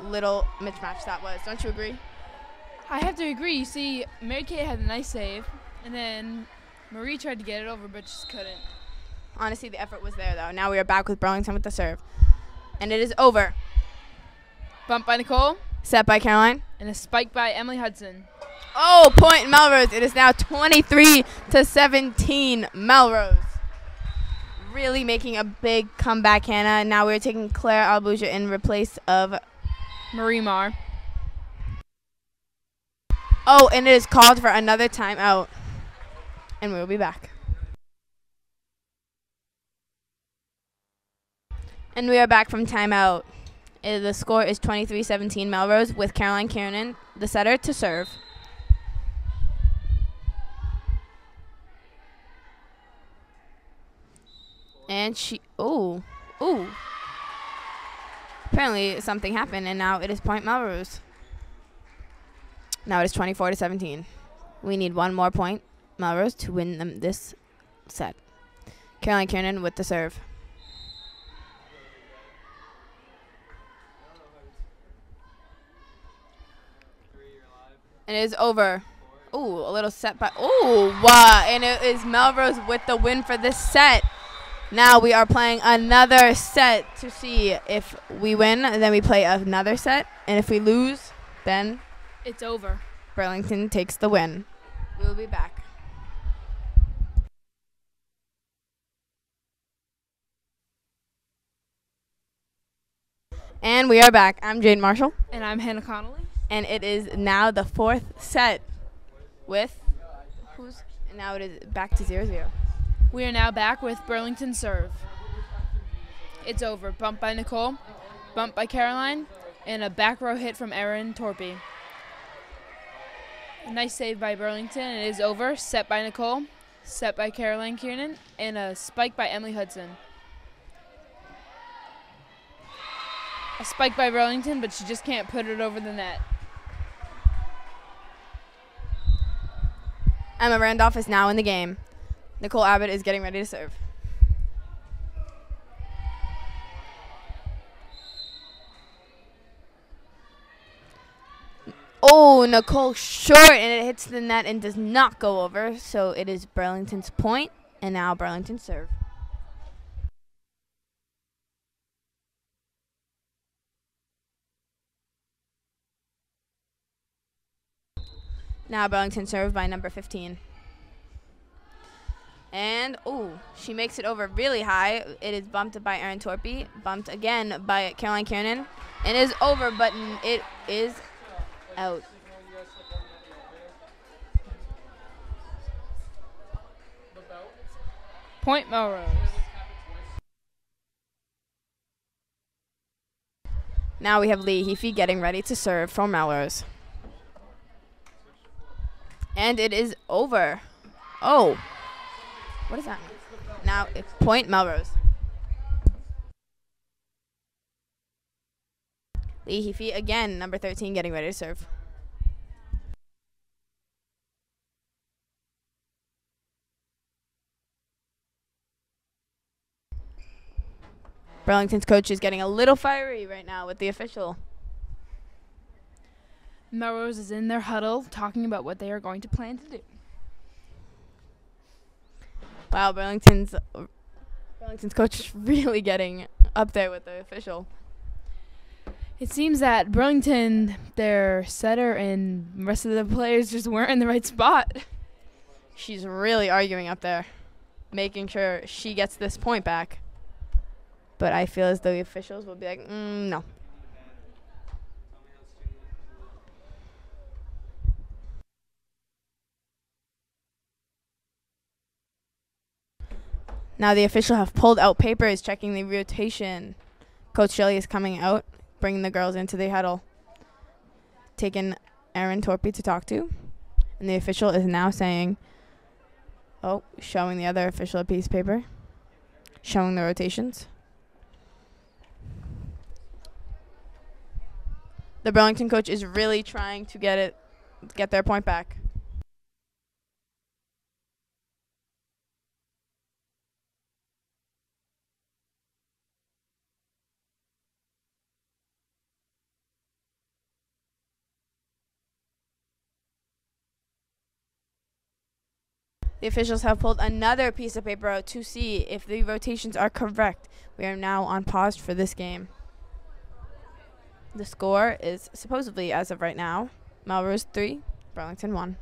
little mismatch that was. Don't you agree?
I have to agree. You see, Mary Kate had a nice save, and then Marie tried to get it over, but just couldn't.
Honestly, the effort was there, though. Now we are back with Burlington with the serve. And it is over.
Bump by Nicole.
Set by Caroline.
And a spike by Emily Hudson.
Oh, point Melrose. It is now 23-17 Melrose. Really making a big comeback, Hannah. Now we're taking Claire Albuja in replace of
Marie Marr.
Oh, and it is called for another timeout. And we will be back. And we are back from timeout. The score is 23-17 Melrose with Caroline Kiernan, the setter, to serve. And apparently something happened, and now it is point Melrose. Now it is 24-17. We need one more point, Melrose, to win them this set. Caroline Kiernan with the serve. And it is over. Ooh, a little set by. Ooh, wow. And it is Melrose with the win for this set. Now we are playing another set to see if we win, and then we play another set. And if we lose, then
it's over.
Burlington takes the win. We will be back. And we are back. I'm Jade Marshall.
And I'm Hannah Connolly.
And it is now the fourth set with now it is back to 0-0.
We are now back with Burlington serve. It's over. Bump by Nicole, bump by Caroline, and a back row hit from Erin Torpy. A nice save by Burlington. It is over. Set by Nicole, set by Caroline Kiernan, and a spike by Emily Hudson. A spike by Burlington, but she just can't put it over the net.
Emma Randolph is now in the game. Nicole Abbott is getting ready to serve. Oh, Nicole short, and it hits the net and does not go over. So it is Burlington's point, and now Burlington serve. Now Burlington serve by number 15. And, she makes it over really high. It is bumped by Erin Torpy, bumped again by Caroline Kiernan. It is over, but it is out.
Point Melrose.
Now we have Lee Heafy getting ready to serve for Melrose. And it is over. Oh. What does that mean? Now it's point Melrose. Lee Heafy again, number 13, getting ready to serve. Burlington's coach is getting a little fiery right now with the official.
Melrose is in their huddle talking about what they are going to plan to do.
Wow, Burlington's coach is really getting up there with the official.
It seems that Burlington, their setter, and the rest of the players just weren't in the right spot.
She's really arguing up there, making sure she gets this point back. But I feel as though the officials will be like, no. Now the official have pulled out papers, checking the rotation. Coach Shelley is coming out, bringing the girls into the huddle, taking Erin Torpy to talk to. And the official is now saying, showing the other official a piece of paper, showing the rotations. The Burlington coach is really trying to get their point back. The officials have pulled another piece of paper out to see if the rotations are correct. We are now on pause for this game. The score is supposedly, as of right now, Melrose 3, Burlington 1.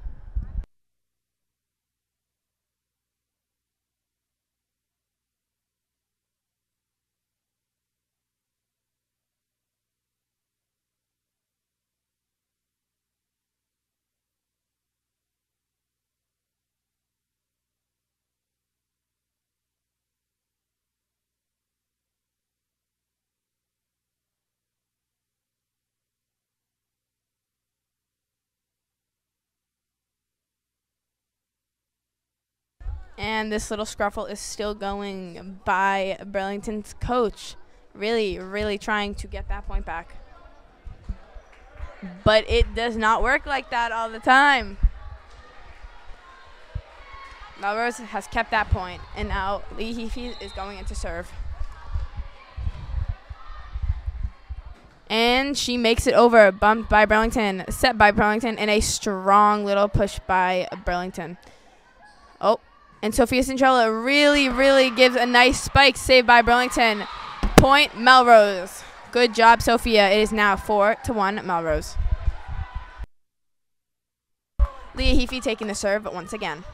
And this little scruffle is still going by Burlington's coach. Really, really trying to get that point back. But it does not work like that all the time. Melrose has kept that point, and now Lee Heafy is going in to serve. And she makes it over, bumped by Burlington, set by Burlington, and a strong little push by Burlington. And Sophia Centrella really, really gives a nice spike, saved by Burlington. Point Melrose. Good job, Sophia. It is now 4-1 Melrose. Leah Heafy taking the serve once again.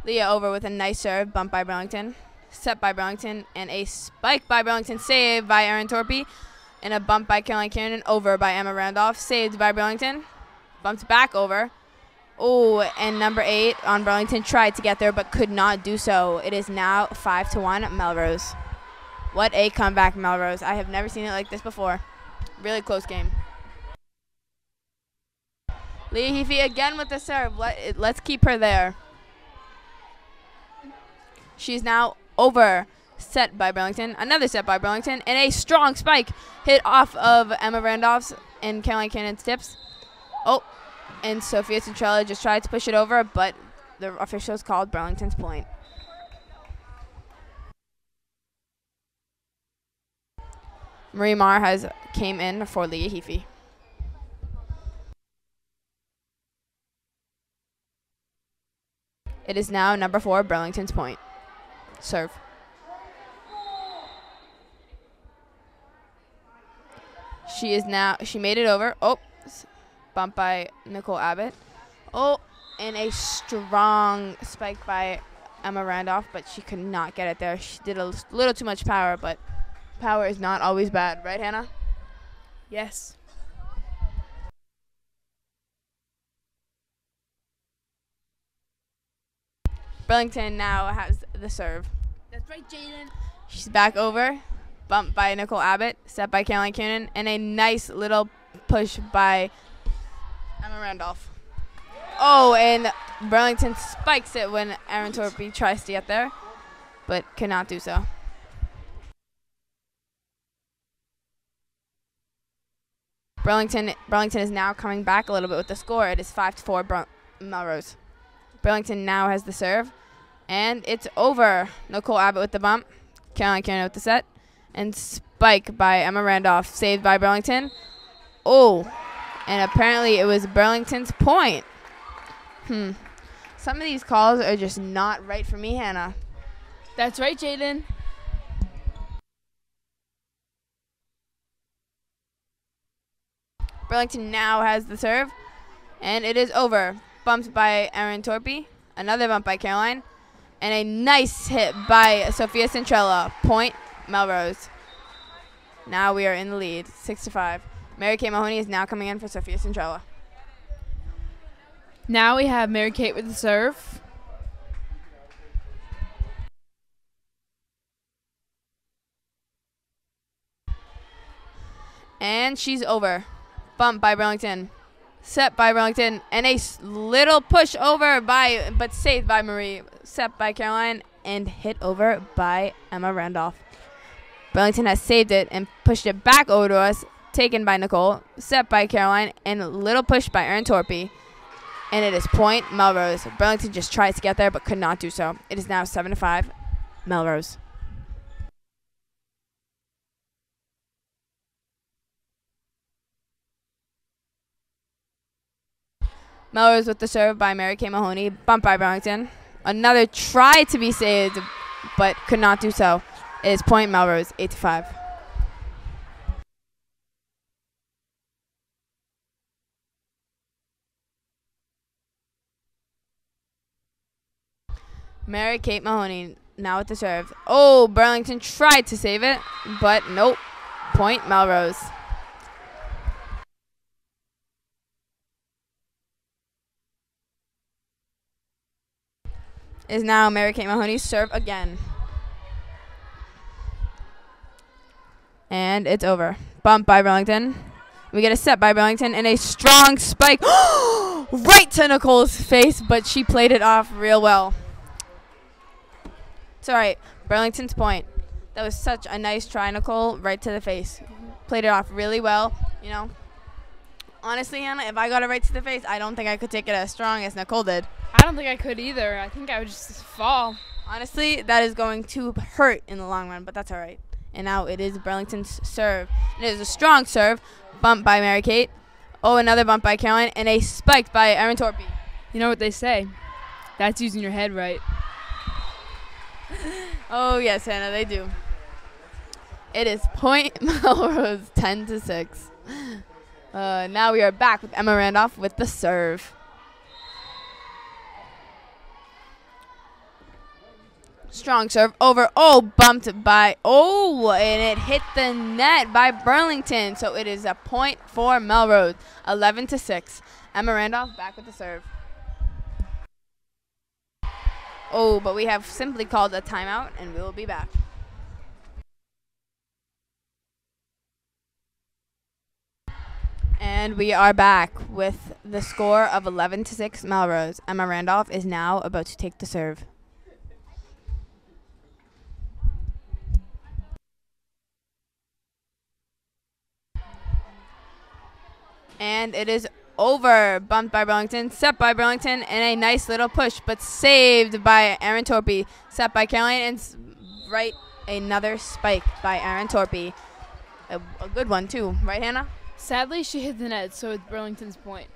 Leah over with a nice serve, bump by Burlington, set by Burlington, and a spike by Burlington, saved by Erin Torpy, and a bump by Caroline Kiernan, over by Emma Randolph, saved by Burlington, bumped back over. Oh, and number 8 on Burlington tried to get there but could not do so. It is now 5-1 Melrose. What a comeback, Melrose. I have never seen it like this before. Really close game. Leah Heafy again with the serve. Let's keep her there. She's now over. Set by Burlington. Another set by Burlington. And a strong spike hit off of Emma Randolph's and Caroline Cannon's tips. Oh, and Sophia Centrella just tried to push it over, but the officials called Burlington's point. Marie Marr has came in for Leah Heafy. It is now number 4, Burlington's point. Serve. She made it over. Oh, bump by Nicole Abbott. Oh, and a strong spike by Emma Randolph, but she could not get it there. She did a little too much power, but power is not always bad. Right, Hannah?
Yes.
Burlington now has the serve.
That's right, Jaden.
She's back over. Bump by Nicole Abbott, set by Caroline Cannon, and a nice little push by Emma Randolph. Oh, and Burlington spikes it when Erin Torpy tries to get there, but cannot do so. Burlington is now coming back a little bit with the score. It is 5-4 Melrose. Burlington now has the serve, and it's over. Nicole Abbott with the bump, Caroline Cannon with the set, and spike by Emma Randolph, saved by Burlington. Oh, and apparently it was Burlington's point. Some of these calls are just not right for me, Hannah.
That's right, Jaden.
Burlington now has the serve, and it is over. Bumped by Erin Torpy, another bump by Caroline, and a nice hit by Sophia Centrella. Point, Melrose. Now we are in the lead, 6-5. Mary Kay Mahoney is now coming in for Sophia Centrella.
Now we have Mary Kate with the serve.
And she's over. Bump by Burlington. Set by Burlington. And a little push over but saved by Marie. Set by Caroline and hit over by Emma Randolph. Burlington has saved it and pushed it back over to us. Taken by Nicole. Set by Caroline and a little push by Erin Torpy. And it is point Melrose. Burlington just tries to get there but could not do so. It is now 7-5 Melrose. Melrose with the serve by Mary Kay Mahoney. Bump by Burlington. Another try to be saved, but could not do so. It is point Melrose, 8-5. Mary Kate Mahoney now with the serve. Oh, Burlington tried to save it, but nope. Point Melrose. Is now Mary Kate Mahoney's serve again. And it's over. Bump by Burlington. We get a set by Burlington and a strong spike right to Nicole's face, but she played it off real well. It's all right. Burlington's point. That was such a nice try, Nicole, right to the face. Played it off really well, you know. Honestly, Hannah, if I got it right to the face, I don't think I could take it as strong as Nicole did.
I don't think I could either. I think I would just fall.
Honestly, that is going to hurt in the long run, but that's all right. And now it is Burlington's serve. And it is a strong serve. Bump by Mary Kate. Oh, another bump by Caroline. And a spike by Erin Torpy.
You know what they say. That's using your head right.
Oh, yes, Hannah, they do. It is point Melrose, 10-6. Now we are back with Emma Randolph with the serve. Strong serve over. Oh, bumped by. Oh, and it hit the net by Burlington. So it is a point for Melrose. 11-6. Emma Randolph back with the serve. Oh, but we have simply called a timeout, and we will be back. And we are back with the score of 11-6 Melrose. Emma Randolph is now about to take the serve. And it is over. Bumped by Burlington, set by Burlington, and a nice little push, but saved by Erin Torpy. Set by Caroline, and right, another spike by Erin Torpy. A good one, too. Right, Hannah?
Sadly, she hit the net, so it's Burlington's point.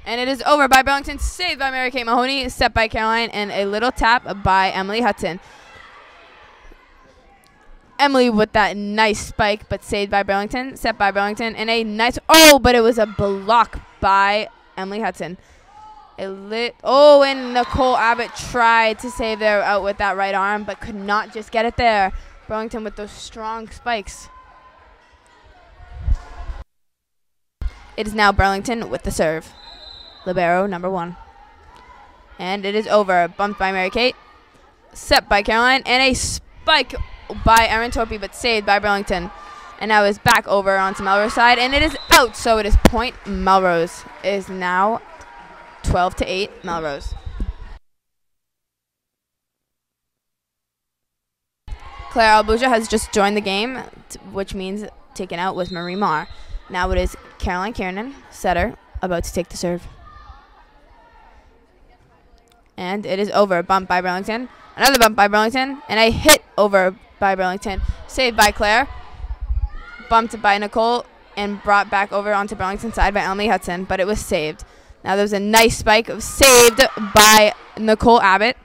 And it is over by Burlington, saved by Mary Kate Mahoney, set by Caroline, and a little tap by Emily Hudson. Emily with that nice spike, but saved by Burlington, set by Burlington, and a nice, oh, but it was a block by Emily Hudson. And Nicole Abbott tried to save there out with that right arm, but could not just get it there. Burlington with those strong spikes. It is now Burlington with the serve. Libero number 1. And it is over. Bumped by Mary Kate. Set by Caroline. And a spike by Erin Torpy, but saved by Burlington. And now is back over onto Melrose side. And it is out. So it is point Melrose. It is now 12-8 Melrose. Claire Albuja has just joined the game, which means taken out was Marie Marr. Now it is Caroline Kiernan, setter, about to take the serve. And it is over. Bump by Burlington. Another bump by Burlington. And a hit over by Burlington. Saved by Claire. Bumped by Nicole. And brought back over onto Burlington's side by Emily Hudson. But it was saved. Now there's a nice spike. Saved by Nicole Abbott.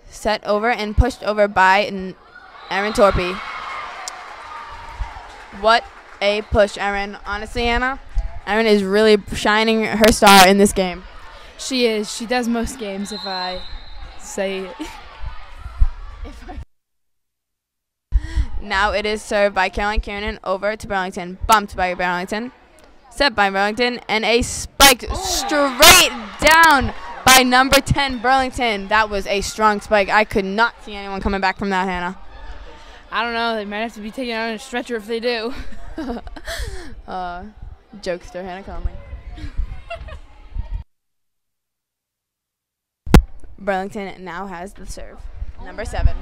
Set over and pushed over by Erin Torpy. What a push, Erin. Honestly, Anna, Erin is really shining her star in this game.
She is. She does most games, if I say it.
Now it is served by Caroline Kiernan over to Burlington. Bumped by Burlington. Set by Burlington. And a spike straight down by number 10, Burlington. That was a strong spike. I could not see anyone coming back from that, Hannah.
I don't know. They might have to be taken out on a stretcher if they do.
Jokester Hannah Conley. Burlington now has the serve. Number 7.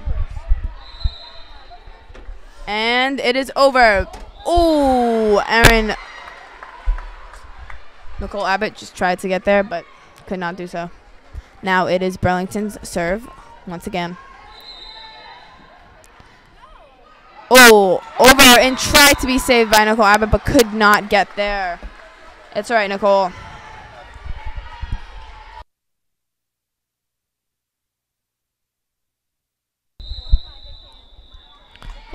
And it is over. Oh, Nicole Abbott just tried to get there, but could not do so. Now it is Burlington's serve once again. Oh, over and tried to be saved by Nicole Abbott, but could not get there. It's all right, Nicole.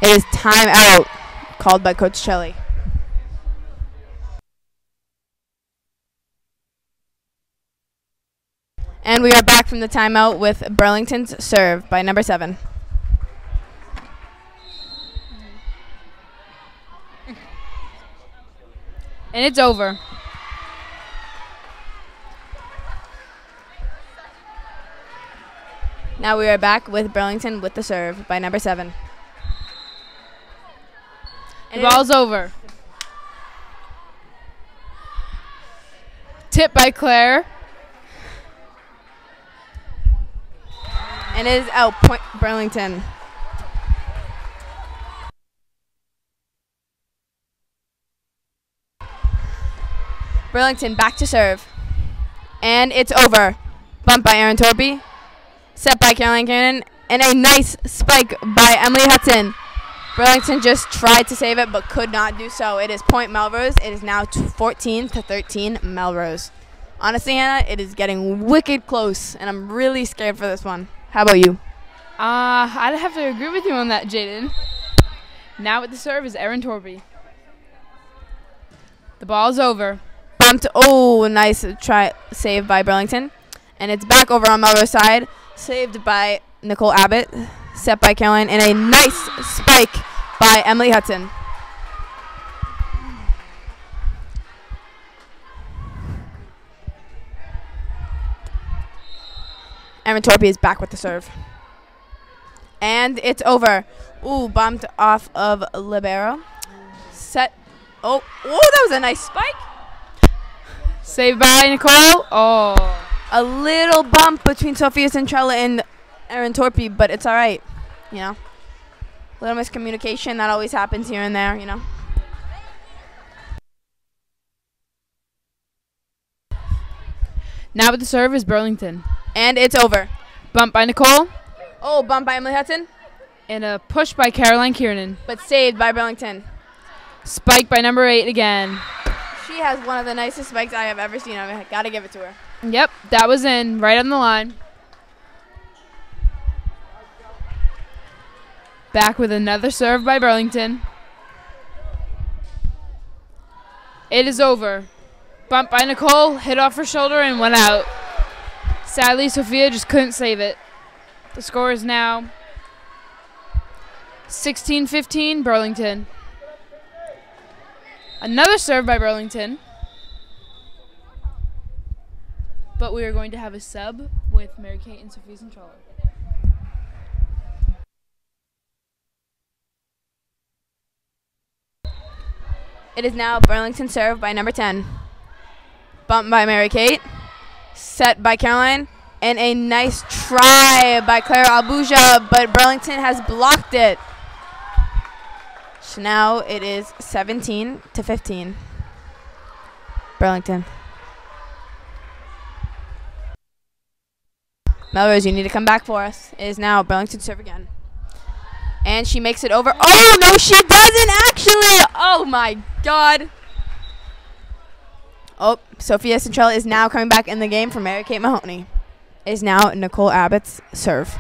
It is timeout called by Coach Shelley. And we are back from the timeout with Burlington's serve by number 7.
And it's over.
Now we are back with Burlington with the serve by number 7.
The ball's over. Tip by Claire.
And it is out. Point Burlington. Burlington back to serve. And it's over. Bumped by Erin Torpy. Set by Caroline Cannon. And a nice spike by Emily Hudson. Burlington just tried to save it but could not do so. It is point Melrose. It is now 14-13 Melrose. Honestly, Hannah, it is getting wicked close, and I'm really scared for this one. How about you?
I'd have to agree with you on that, Jaden. Now with the serve is Erin Torpy. The ball's over.
Bumped. Oh, nice try. Save by Burlington. And it's back over on Melrose side. Saved by Nicole Abbott. Set by Caroline. And a nice spike by Emily Hudson. Erin Torpy is back with the serve. And it's over. Ooh, bumped off of libero. Set. Oh, that was a nice spike.
Saved by Nicole. Oh.
A little bump between Sophia Centrella and Erin Torpy, but it's all right. You know, a little miscommunication. That always happens here and there, you know.
Now with the serve is Burlington.
And it's over.
Bump by Nicole.
Oh, bump by Emily Hudson.
And a push by Caroline Kiernan.
But saved by Burlington.
Spike by number 8 again.
She has one of the nicest spikes I have ever seen. I got to give it to her.
Yep, that was in right on the line. Back with another serve by Burlington. It is over. Bump by Nicole, hit off her shoulder and went out. Sadly, Sophia just couldn't save it. The score is now 16-15 Burlington. Another serve by Burlington. But we are going to have a sub with Mary Kate and Sophia Centrella.
It is now Burlington serve by number 10. Bump by Mary Kate. Set by Caroline. And a nice try by Claire Albuja, but Burlington has blocked it. So now it is 17-15. Burlington. Melrose, you need to come back for us. It is now Burlington serve again. And she makes it over. Oh, no, she doesn't actually. Oh, my God. Oh, Sophia Centrella is now coming back in the game for Mary Kate Mahoney. It is now Nicole Abbott's serve.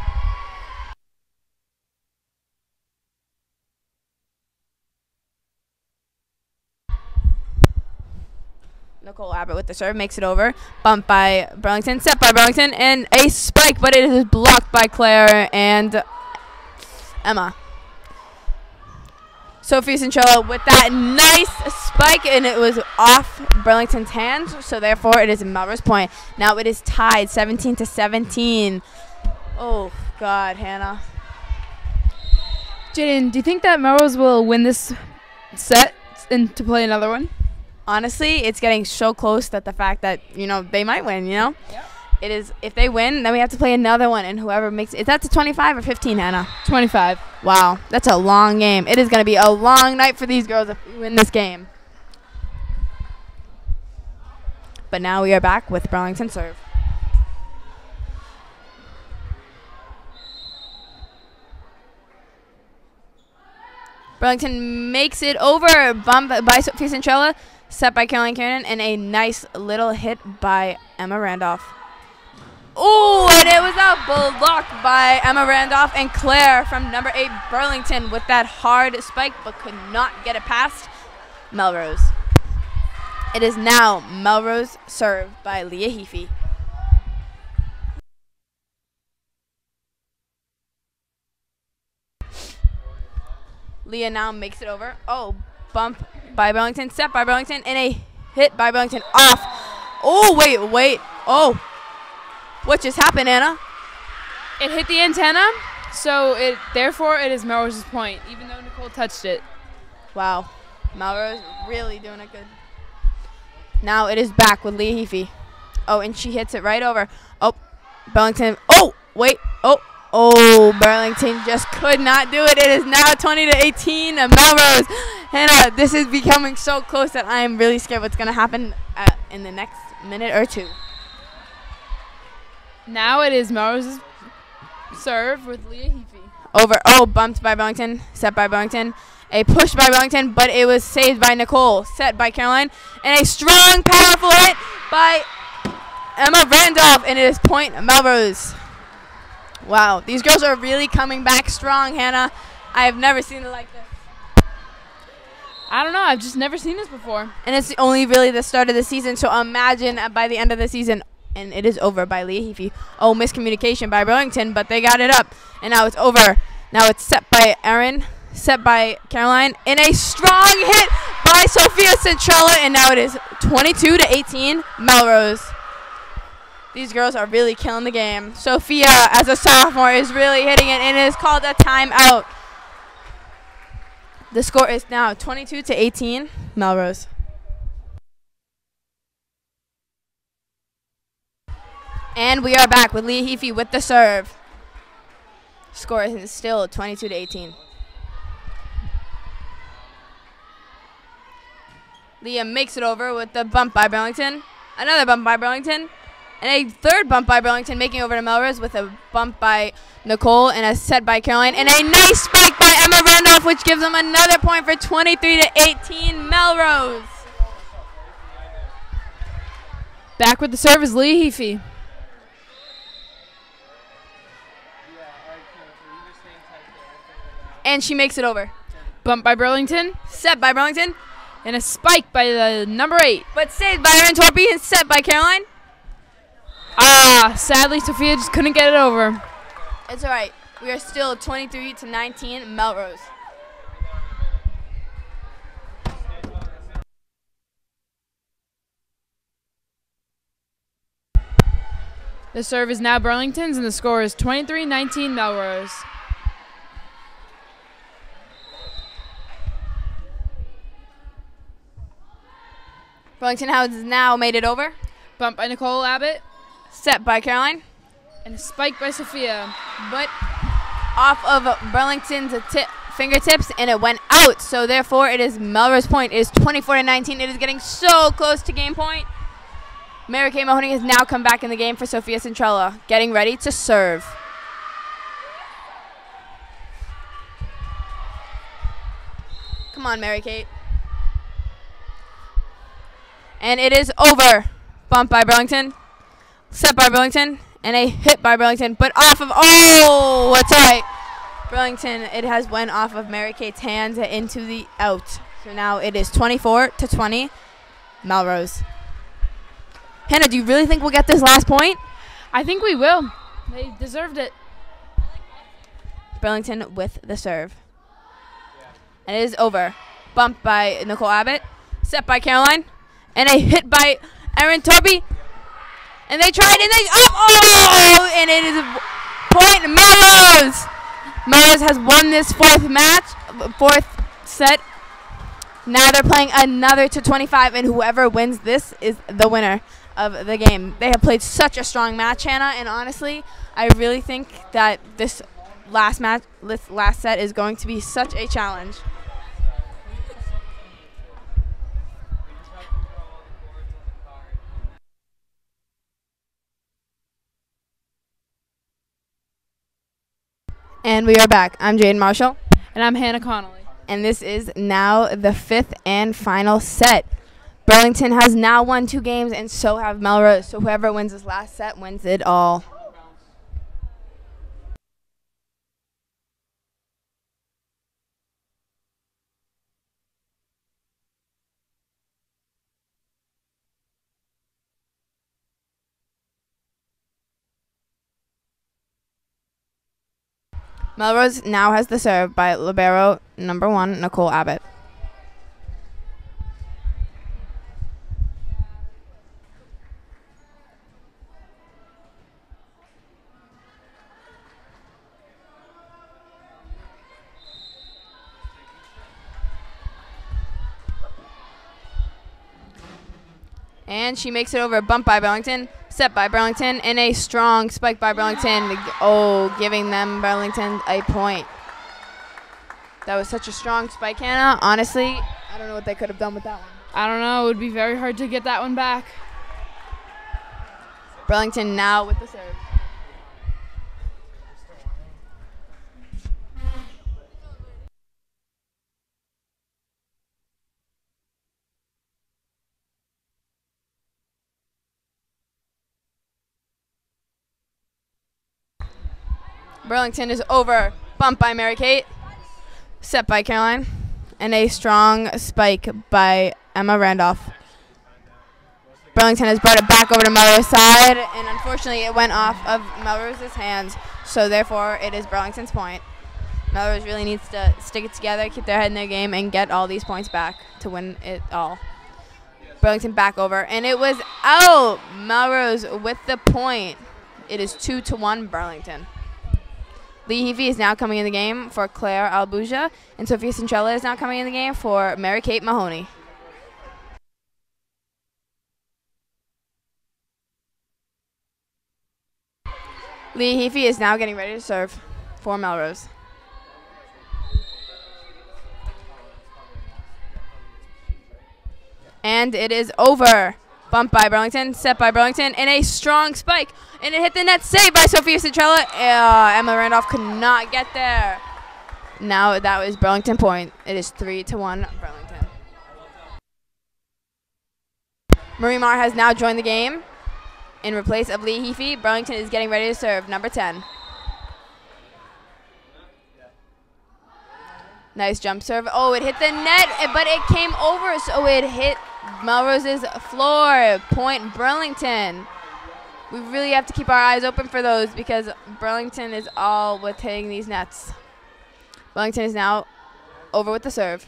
Nicole Abbott with the serve, makes it over. Bump by Burlington, set by Burlington, and a spike, but it is blocked by Claire and Emma. Sophia Centrella with that nice spike, and it was off Burlington's hands, so therefore it is a Melrose point. Now it is tied 17-17. Oh, God, Hannah.
Jaden, do you think that Melrose will win this set and to play another one?
Honestly, it's getting so close that the fact that, you know, they might win, you know?
Yep.
It is, if they win, then we have to play another one, and whoever makes it. Is that to 25 or 15, Hannah?
25.
Wow, that's a long game. It is going to be a long night for these girls if we win this game. But now we are back with Burlington serve. Burlington makes it over. Bump by Sophia Centrella, set by Caroline Kiernan, and a nice little hit by Emma Randolph. Oh, and it was a block by Emma Randolph and Claire from number 8 Burlington with that hard spike, but could not get it past Melrose. It is now Melrose serve by Leah Heafy. Leah now makes it over. Oh, bump by Burlington, set by Burlington, and a hit by Burlington off. Oh, wait. Oh. What just happened, Anna?
It hit the antenna, so therefore it is Melrose's point, even though Nicole touched it.
Wow. Melrose really doing it good. Now it is back with Leah Heafy. Oh, and she hits it right over. Oh, Burlington. Oh, wait. Oh, Burlington just could not do it. It is now 20-18 Melrose. Hannah, this is becoming so close that I am really scared what's going to happen in the next minute or two.
Now it is Melrose's serve with Leah Heafy.
Over. Oh, bumped by Burlington, set by Burlington. A push by Burlington, but it was saved by Nicole, set by Caroline. And a strong, powerful hit by Emma Randolph, and it is point Melrose. Wow, these girls are really coming back strong, Hannah. I have never seen it like this.
I don't know. I've just never seen this before.
And it's only really the start of the season, so imagine by the end of the season, and it is over by Leah Heafy. Oh, miscommunication by Burlington, but they got it up, and now it's over. Now it's set by Erin, set by Caroline, and a strong hit by Sophia Centrella, and now it is 22-18 Melrose. These girls are really killing the game. Sophia, as a sophomore, is really hitting it, and it is called a timeout. The score is now 22-18 Melrose. And we are back with Leah Heafy with the serve. Score is still 22-18. Leah makes it over with the bump by Burlington. Another bump by Burlington. And a third bump by Burlington, making over to Melrose with a bump by Nicole and a set by Caroline. And a nice spike by Emma Randolph, which gives them another point for 23-18 Melrose.
Back with the serve is Leah Heafy.
And she makes it over.
Bump by Burlington.
Set by Burlington.
And a spike by the number 8.
But saved by Erin Torpy and set by Caroline.
Sadly, Sophia just couldn't get it over.
It's all right. We are still 23-19 Melrose.
The serve is now Burlington's, and the score is 23-19 Melrose.
Burlington has now made it over.
Bump by Nicole Abbott.
Set by Caroline.
And a spike by Sophia.
But off of Burlington's fingertips, and it went out. So therefore, it is Melrose point. It is 24-19. It is getting so close to game point. Mary Kay Mahoney has now come back in the game for Sophia Centrella, getting ready to serve. Come on, Mary Kate. And it is over. Bump by Burlington. Set by Burlington. And a hit by Burlington. But off of, oh, that's right. Burlington, it has went off of Mary Kate's hands into the out. So now it is 24-20 Melrose. Hannah, do you really think we'll get this last point?
I think we will. They deserved it.
Burlington with the serve. And it is over. Bump by Nicole Abbott. Set by Caroline. And a hit by Erin Torpy. And they tried, and they, oh! And it is a point, Melrose! Melrose has won this fourth set. Now they're playing another to 25, and whoever wins this is the winner of the game. They have played such a strong match, Hannah, and honestly, I really think that this last set is going to be such a challenge. And we are back. I'm Jaden Marshall.
And I'm Hannah Connolly.
And this is now the fifth and final set. Burlington has now won 2 games, and so have Melrose. So whoever wins this last set wins it all. Melrose now has the serve by libero number 1, Nicole Abbott. And she makes it over. Bump by Burlington. Set by Burlington. And a strong spike by Burlington. Oh, giving them Burlington a point. That was such a strong spike, Hannah. Honestly, I don't know what they could have done with that one.
I don't know. It would be very hard to get that one back.
Burlington now with the serve. Burlington is over. Bump by Mary Kate. Set by Caroline. and a strong spike by Emma Randolph. Burlington has brought it back over to Melrose side, and unfortunately it went off of Melrose's hands, so therefore it is Burlington's point. Melrose really needs to stick it together, keep their head in their game, and get all these points back to win it all. Burlington back over, and it was out. Melrose with the point. It is 2-1 Burlington. Lee Heafy is now coming in the game for Claire Albuja, and Sophia Centrella is now coming in the game for Mary-Kate Mahoney. Lee Heafy is now getting ready to serve for Melrose. And it is over. Bump by Burlington, set by Burlington, and a strong spike. And it hit the net, saved by Sophia Centrella. Emma Randolph could not get there. Now that was Burlington point. It is 3-1 Burlington. Marie Marr has now joined the game. In replace of Lee Heafy, Burlington is getting ready to serve, number 10. Nice jump serve. Oh, it hit the net, but it came over, so it hit Melrose's floor. Point Burlington. We really have to keep our eyes open for those because Burlington is all with hitting these nets. Burlington is now over with the serve.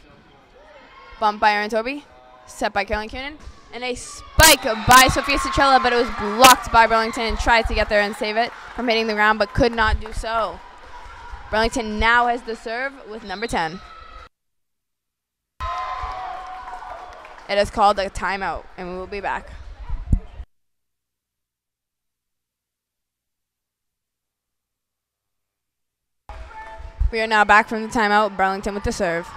Bump by Erin Torby. Set by Caroline Kiernan. And a spike by Sophia Centrella, but it was blocked by Burlington and tried to get there and save it from hitting the ground, but could not do so. Burlington now has the serve with number 10. It is called a timeout, and we will be back. We are now back from the timeout. Burlington with the serve.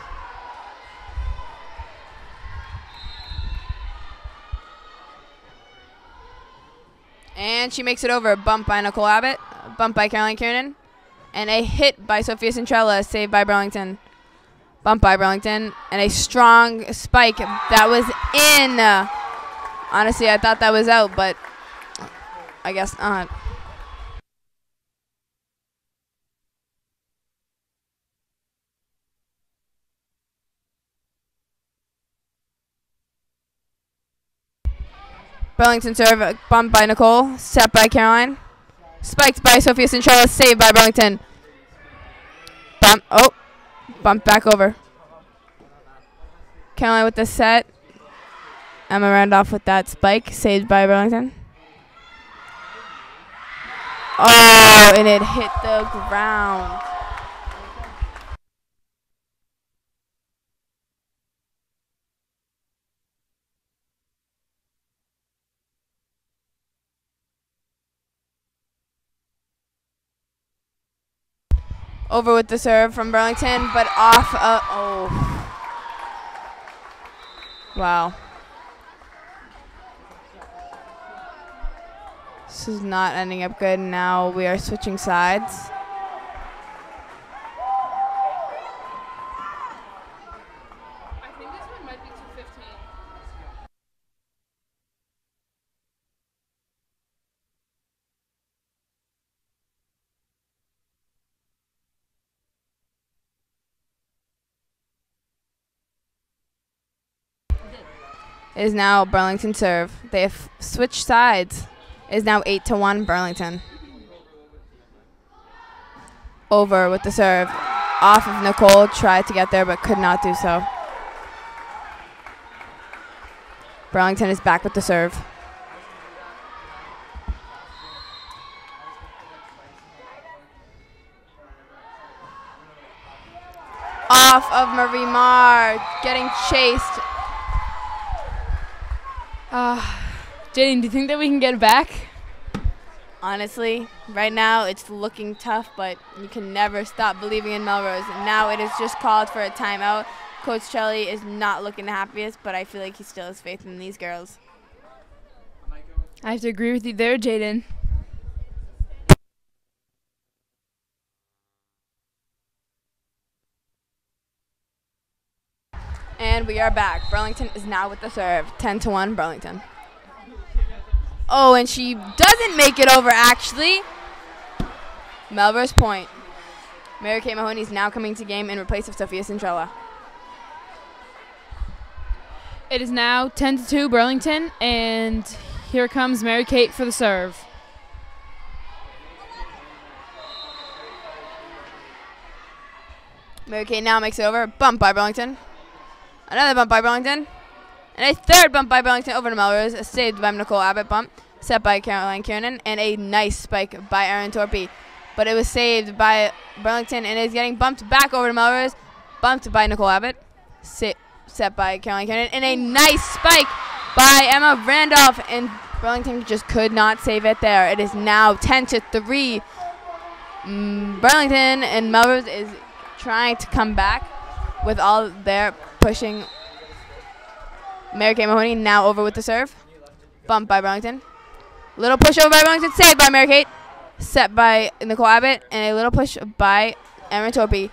And she makes it over. Bump by Nicole Abbott. Bump by Caroline Kiernan. And a hit by Sophia Centrella, saved by Burlington. Bump by Burlington. And a strong spike. That was in. Honestly, I thought that was out, but I guess not. Burlington serve, bumped by Nicole, set by Caroline. Spiked by Sophia Centrella, saved by Burlington. Bump, oh, bumped back over. Caroline with the set. Emma Randolph with that spike, saved by Burlington. Oh, and it hit the ground. Over with the serve from Burlington, but off. Oh. Wow. This is not ending up good. Now we are switching sides.
I think this one might be 215.
It is now Burlington serve. They have switched sides. It is now 8-1 Burlington. Over with the serve. Off of Nicole, tried to get there but could not do so. Burlington is back with the serve. Off of Marie Marr, getting chased.
Jaden, do you think that we can get it back?
Honestly, right now it's looking tough, but you can never stop believing in Melrose. And now it is just called for a timeout. Coach Shelley is not looking the happiest, but I feel like he still has faith in these girls.
I have to agree with you there, Jaden.
And we are back. Burlington is now with the serve. 10-1 Burlington. Oh, and she doesn't make it over, actually. Melrose point. Mary Kate Mahoney is now coming to game in replace of Sophia Centrella.
It is now 10-2 Burlington, and here comes Mary Kate for the serve.
Mary Kate now makes it over. Bump by Burlington. Another bump by Burlington. And a third bump by Burlington over to Melrose. Saved by Nicole Abbott bump. Set by Caroline Kiernan. And a nice spike by Erin Torpy. But it was saved by Burlington and is getting bumped back over to Melrose. Bumped by Nicole Abbott. Set by Caroline Kiernan. And a nice spike by Emma Randolph. And Burlington just could not save it there. It is now 10-3. Burlington and Melrose is trying to come back with all their pushing. Mary Kate Mahoney now over with the serve. Bump by Burlington. Little push over by Burlington. Saved by Mary Kate. Set by Nicole Abbott. And a little push by Erin Torpy.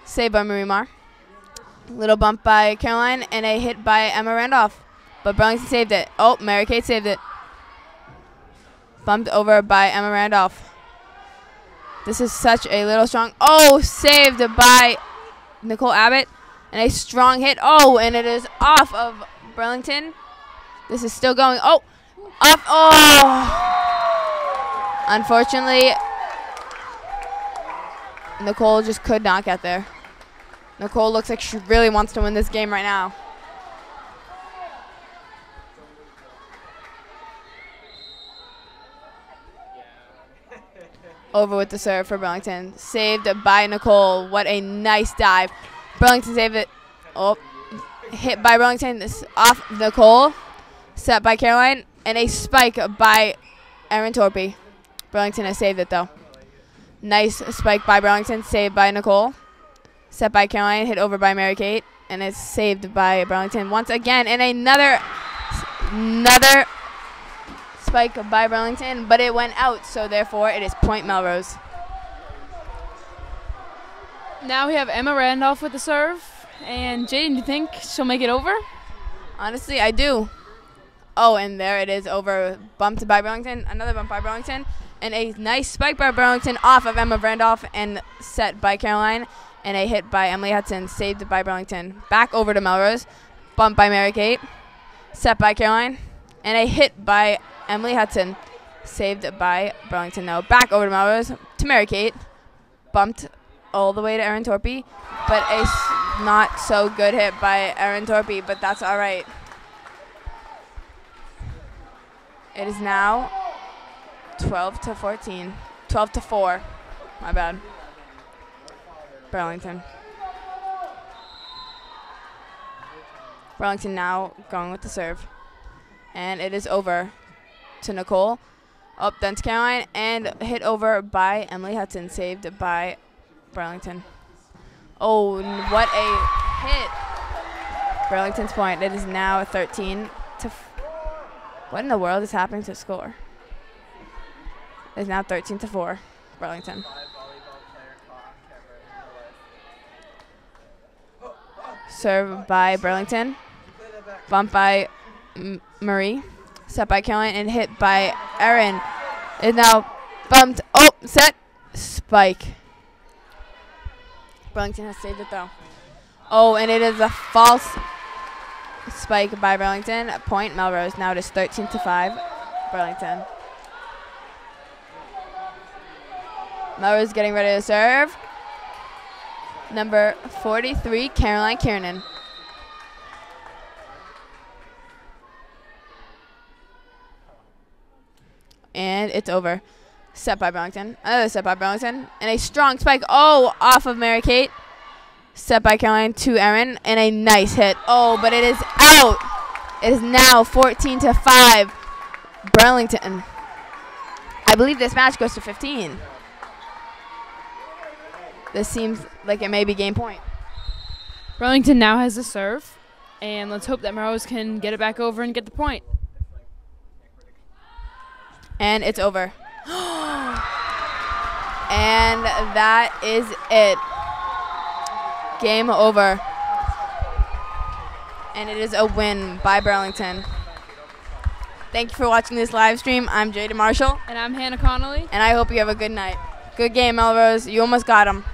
Saved by Marie Marr. Little bump by Caroline. And a hit by Emma Randolph. But Burlington saved it. Oh, Mary Kate saved it. Bumped over by Emma Randolph. This is such a little strong. Oh, saved by Nicole Abbott. And a strong hit. Oh, and it is off of Burlington. This is still going. Oh, off. Oh. Unfortunately, Nicole just could not get there. Nicole looks like she really wants to win this game right now. Over with the serve for Burlington. Saved by Nicole. What a nice dive. Burlington saved it. Oh, hit by Burlington. This off Nicole. Set by Caroline. And a spike by Erin Torpy. Burlington has saved it, though. Nice spike by Burlington. Saved by Nicole. Set by Caroline. Hit over by Mary Kate. And it's saved by Burlington once again. And another spike by Burlington, but it went out, so therefore it is point Melrose.
Now we have Emma Randolph with the serve. And Jaden, do you think she'll make it over?
Honestly, I do. Oh, and there it is over. Bumped by Burlington. Another bump by Burlington. And a nice spike by Burlington off of Emma Randolph and set by Caroline. And a hit by Emily Hudson, saved by Burlington. Back over to Melrose. Bump by Mary Kate. Set by Caroline. And a hit by Emily Hudson, saved by Burlington. Now back over to Melrose to Mary Kate. Bumped all the way to Erin Torpy, but a not so good hit by Erin Torpy, but that's all right. It is now 12-14. 12-4. My bad. Burlington. Burlington now going with the serve. And it is over to Nicole. Up then to Caroline. And hit over by Emily Hudson. Saved by Burlington. Oh, what a hit. Burlington's point. It is now 13 to... What in the world is happening to score? It is now 13-4. Burlington. Serve by Burlington. Bump by Marie. Set by Caroline and hit by Erin. Is now bumped. Oh, set. Spike. Burlington has saved it though. Oh, and it is a false spike by Burlington. Point Melrose. Now it is 13-5. Burlington. Melrose getting ready to serve. Number 43, Caroline Kiernan. And it's over. Set by Burlington. Another set by Burlington. And a strong spike. Oh, off of Mary Kate. Set by Caroline to Erin. And a nice hit. Oh, but it is out. It is now 14-5. Burlington. I believe this match goes to 15. This seems like it may be game point.
Burlington now has the serve. And let's hope that Melrose can get it back over and get the point.
And it's over. And that is it. Game over. And it is a win by Burlington. Thank you for watching this live stream. I'm Jada Marshall.
And I'm Hannah Connolly.
And I hope you have a good night. Good game, Melrose. You almost got them.